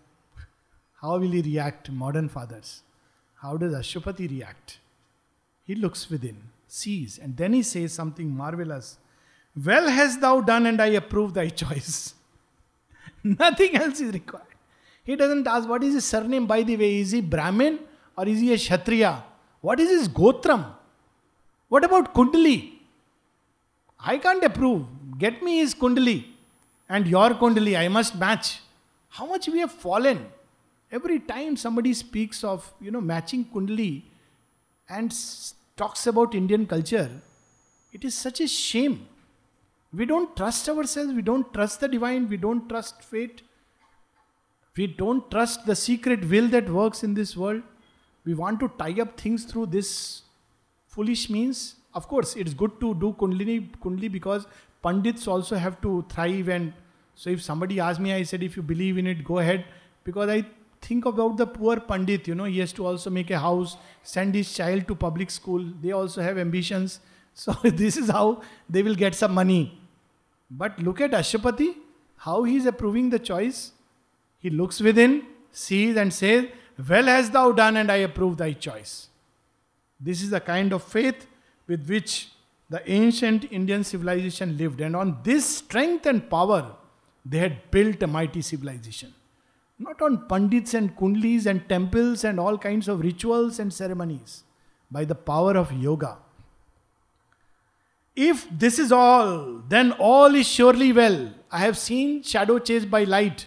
how will he react? Modern fathers. How does Ashwapati react? He looks within, sees, and then he says something marvelous. Well hast thou done, and I approve thy choice. Nothing else is required. He doesn't ask what is his surname, by the way. Is he Brahmin or is he a Kshatriya? What is his Gotram? What about Kundali? I can't approve. Get me his Kundali and your Kundali. I must match. How much we have fallen. Every time somebody speaks of, matching Kundali and talks about Indian culture, it is such a shame. We don't trust ourselves. We don't trust the divine. We don't trust fate. We don't trust the secret will that works in this world. We want to tie up things through this foolish means. Of course, it's good to do Kundali because Pandits also have to thrive. And so if somebody asked me, I said, if you believe in it, go ahead. Because I think about the poor Pandit, he has to also make a house, send his child to public school. They also have ambitions. So this is how they will get some money. But look at Ashwapati, how he is approving the choice. He looks within, sees and says, well hast thou done, and I approve thy choice. This is the kind of faith with which the ancient Indian civilization lived. And on this strength and power, they had built a mighty civilization. Not on pandits and kundlis and temples and all kinds of rituals and ceremonies. By the power of yoga. If this is all, then all is surely well. I have seen shadow chased by light.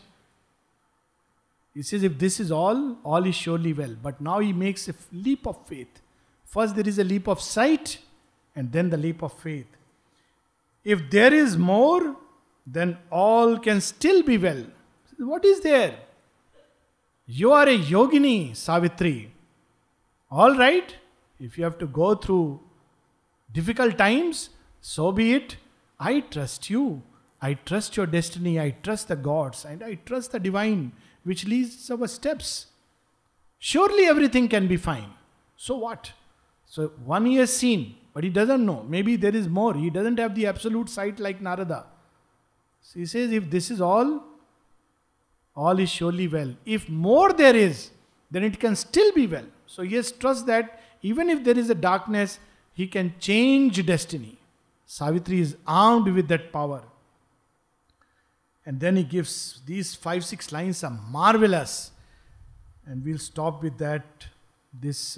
He says, if this is all is surely well. But now he makes a leap of faith. First there is a leap of sight, and then the leap of faith. If there is more, then all can still be well. What is there? You are a yogini, Savitri. All right, if you have to go through difficult times, so be it. I trust you. I trust your destiny. I trust the gods. And I trust the divine, which leads our steps. Surely everything can be fine. So what? So one he has seen, but he doesn't know. Maybe there is more. He doesn't have the absolute sight like Narada. So he says, if this is all is surely well. If more there is, then it can still be well. So he has trust that even if there is a darkness, he can change destiny. Savitri is armed with that power. And then he gives these 5-6 lines are marvelous. And we'll stop with that this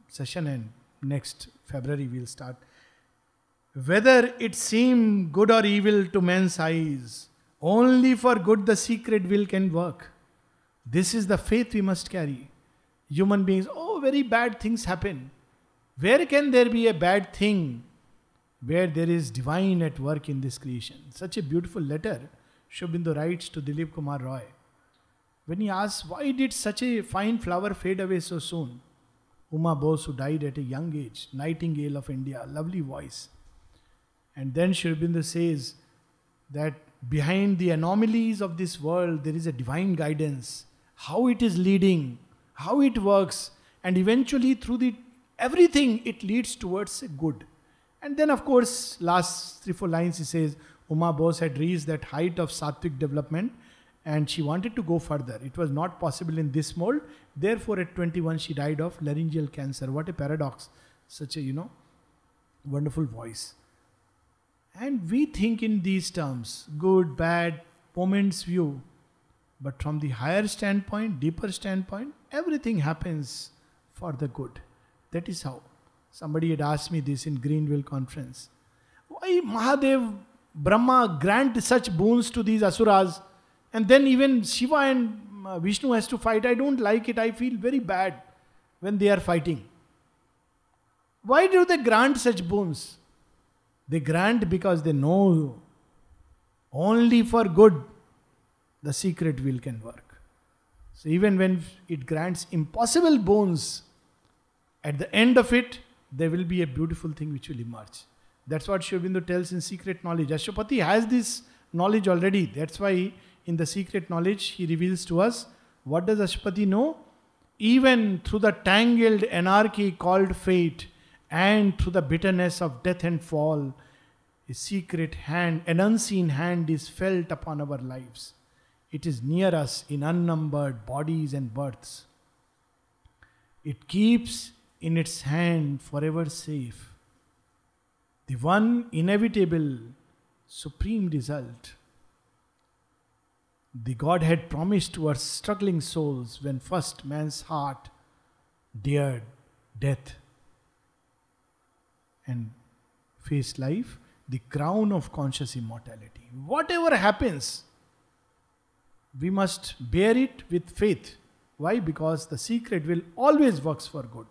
session, and next February we'll start. Whether it seem good or evil to men's eyes, only for good the secret will can work. This is the faith we must carry. Human beings, very bad things happen. Where can there be a bad thing where there is divine at work in this creation? Such a beautiful letter Sri Aurobindo writes to Dilip Kumar Roy. When he asks, why did such a fine flower fade away so soon? Uma Bose, who died at a young age, Nightingale of India, lovely voice. And then Sri Aurobindo says that behind the anomalies of this world, there is a divine guidance. How it is leading, how it works, and eventually through everything it leads towards a good. And then of course, last 3-4 lines he says, Uma Bose had reached that height of sattvic development and she wanted to go further. It was not possible in this mold. Therefore at 21 she died of laryngeal cancer. What a paradox. Such a, wonderful voice. And we think in these terms, good, bad, moment's view. But from the higher standpoint, deeper standpoint, everything happens for the good. That is how. Somebody had asked me this in Greenville conference. Why Mahadev, Brahma grant such boons to these asuras, and then even Shiva and Vishnu has to fight, I don't like it, I feel very bad when they are fighting. Why do they grant such boons? They grant because they know only for good the secret will can work. So even when it grants impossible boons, at the end of it, there will be a beautiful thing which will emerge. That's what Sri Aurobindo tells in Secret Knowledge. Ashwapati has this knowledge already. That's why in the Secret Knowledge, he reveals to us, what does Ashwapati know? Even through the tangled anarchy called fate, and through the bitterness of death and fall, a secret hand, an unseen hand is felt upon our lives. It is near us in unnumbered bodies and births. It keeps in its hand forever safe the one inevitable supreme result the God had promised to our struggling souls when first man's heart dared death and faced life, the crown of conscious immortality. Whatever happens, we must bear it with faith. Why? Because the secret will always works for good.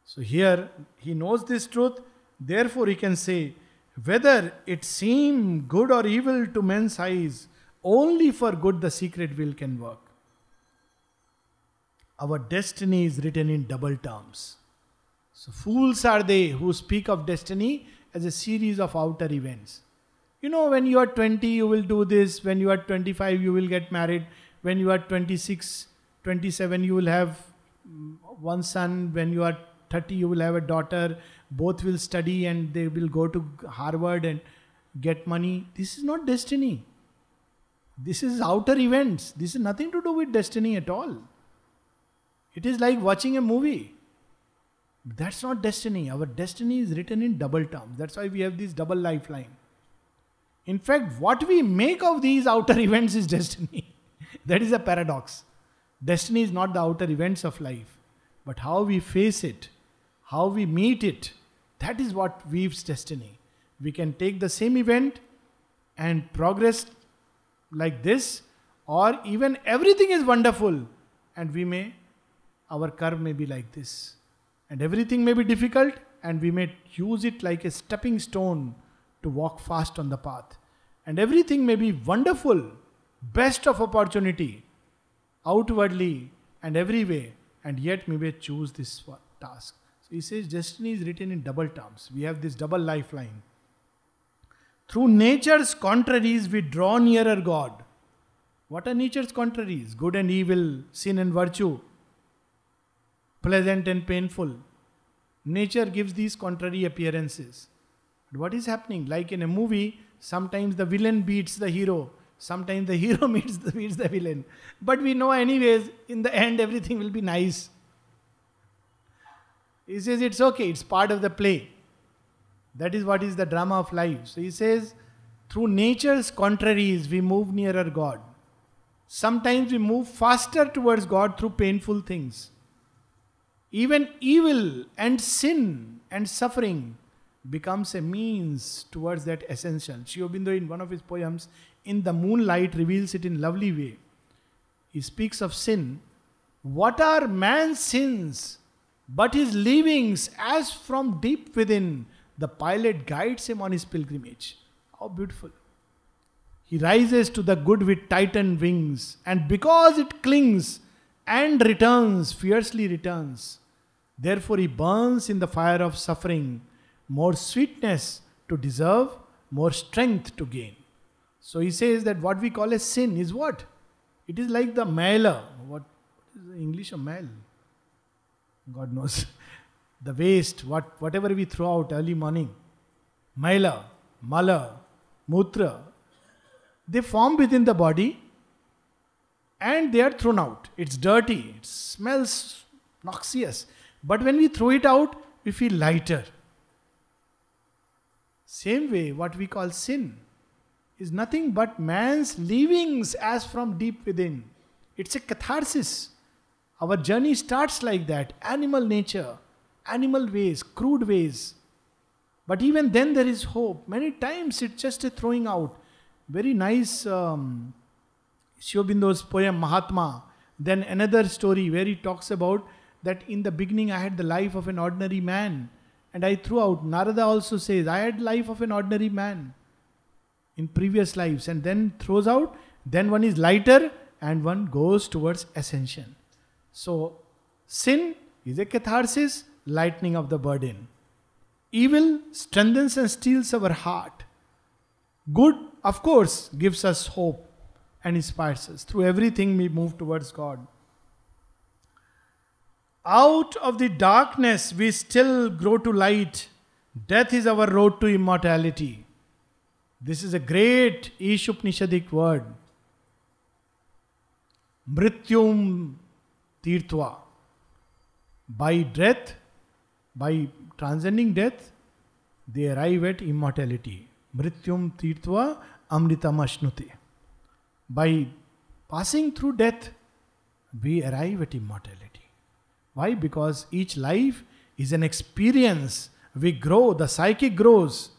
So here he knows this truth, therefore he can say, whether it seem good or evil to men's eyes, only for good the secret will can work. Our destiny is written in double terms. So fools are they who speak of destiny as a series of outer events. You know, when you are 20, you will do this. When you are 25, you will get married. When you are 26, 27, you will have one son. When you are 30, you will have a daughter. Both will study and they will go to Harvard and get money. This is not destiny. This is outer events. This is nothing to do with destiny at all. It is like watching a movie. That's not destiny. Our destiny is written in double terms. That's why we have this double lifeline. In fact, what we make of these outer events is destiny. That is a paradox. Destiny is not the outer events of life, but how we face it, how we meet it, that is what weaves destiny. We can take the same event and progress like this, or even everything is wonderful and our curve may be like this. And everything may be difficult and we may use it like a stepping stone to walk fast on the path. And everything may be wonderful, best of opportunity, outwardly and every way, and yet we may choose this task. So he says destiny is written in double terms. We have this double lifeline. Through nature's contraries we draw nearer God. What are nature's contraries? Good and evil, sin and virtue, pleasant and painful. Nature gives these contrary appearances. But what is happening? Like in a movie, sometimes the villain beats the hero. Sometimes the hero beats the villain. But we know anyways, in the end everything will be nice. He says it's okay, it's part of the play. That is what is the drama of life. So he says, through nature's contraries we move nearer God. Sometimes we move faster towards God through painful things. Even evil and sin and suffering becomes a means towards that essential. Sri Aurobindo in one of his poems, In the Moonlight, reveals it in lovely way. He speaks of sin. What are man's sins but his leavings as from deep within the pilot guides him on his pilgrimage. How beautiful. He rises to the good with tightened wings, and because it clings and returns, fiercely returns, therefore he burns in the fire of suffering, more sweetness to deserve, more strength to gain. So he says that what we call a sin is what? It is like the mailer. What is the English of mail? God knows. The waste, whatever we throw out early morning. Maila, mala, mutra. They form within the body and they are thrown out. It's dirty. It smells noxious. But when we throw it out, we feel lighter. Same way, what we call sin is nothing but man's leavings as from deep within. It's a catharsis. Our journey starts like that. Animal nature, animal ways, crude ways. But even then there is hope. Many times it's just a throwing out. Very nice Sri Aurobindo's poem Mahatma. Then another story where he talks about that in the beginning I had the life of an ordinary man and I threw out. Narada also says, I had life of an ordinary man in previous lives, and then throws out. Then one is lighter and one goes towards ascension. So sin is a catharsis, lightening of the burden. Evil strengthens and steals our heart. Good, of course, gives us hope and inspires us. Through everything we move towards God. Out of the darkness we still grow to light. Death is our road to immortality. This is a great Isupnishadic word. Mrityum tirtva. By death, by transcending death, they arrive at immortality. Mrityum tirtva amritam ashnuti. By passing through death, we arrive at immortality. Why? Because each life is an experience. We grow, the psychic grows.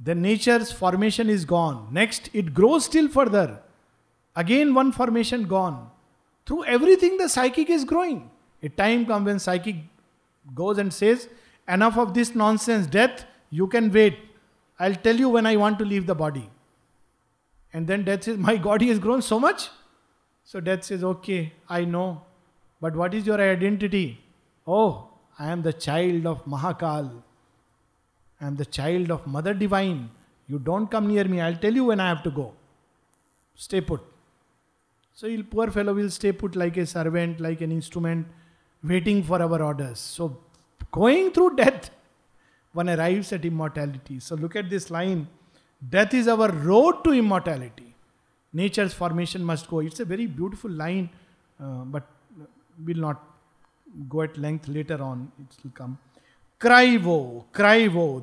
The nature's formation is gone. Next, it grows still further. Again, one formation gone. Through everything, the psychic is growing. A time comes when psychic goes and says, enough of this nonsense, death, you can wait. I'll tell you when I want to leave the body. And then death says, my body has grown so much. So death says, okay, I know. But what is your identity? Oh, I am the child of Mahakal. I am the child of Mother Divine. You don't come near me. I'll tell you when I have to go. Stay put. So poor fellow will stay put like a servant, like an instrument, waiting for our orders. So going through death, one arrives at immortality. So look at this line. Death is our road to immortality. Nature's formation must go. It's a very beautiful line, but we'll not go at length later on. It will come. Cry woe,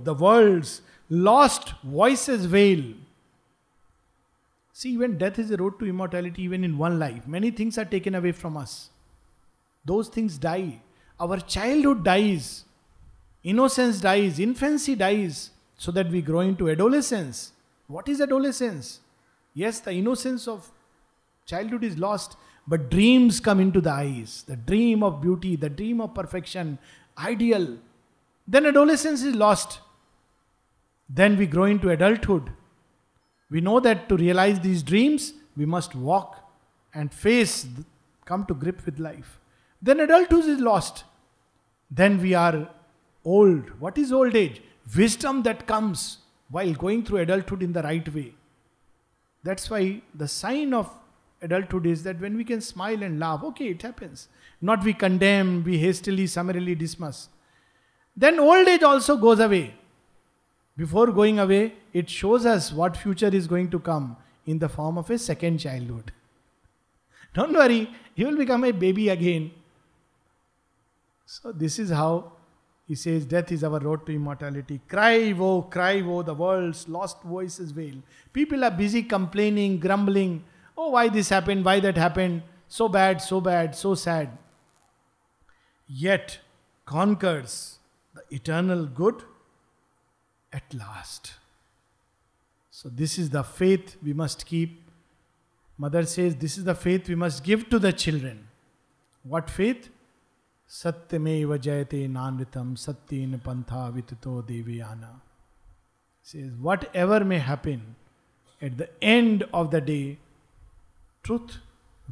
the world's lost voices wail. See, when death is a road to immortality, even in one life, many things are taken away from us. Those things die. Our childhood dies. Innocence dies. Infancy dies. So that we grow into adolescence. What is adolescence? Yes, the innocence of childhood is lost, but dreams come into the eyes. The dream of beauty, the dream of perfection, ideal. Then adolescence is lost. Then we grow into adulthood. We know that to realize these dreams, we must walk and face, come to grip with life. Then adulthood is lost. Then we are old. What is old age? Wisdom that comes while going through adulthood in the right way. That's why the sign of adulthood is that when we can smile and laugh, okay, it happens. Not we condemn, we hastily, summarily dismiss. Then old age also goes away. Before going away, it shows us what future is going to come in the form of a second childhood. Don't worry, you will become a baby again. So this is how he says, death is our road to immortality. Cry woe, the world's lost voices wail. People are busy complaining, grumbling. Oh, why this happened, why that happened. So bad, so sad. Yet conquers the eternal good at last. So this is the faith we must keep. Mother says this is the faith we must give to the children. What faith? Satyameva jayate nanritam satyena pantha vituto devayana. Says whatever may happen, at the end of the day, truth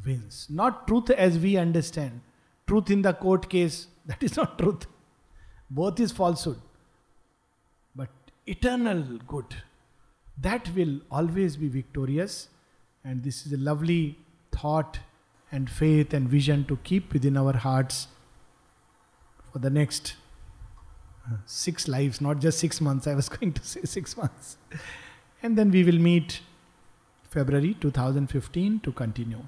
wins. Not truth as we understand. Truth in the court case, that is not truth. Both is falsehood. But eternal good, that will always be victorious. And this is a lovely thought and faith and vision to keep within our hearts for the next 6 lives, not just 6 months. I was going to say 6 months. And then we will meet February 2015 to continue.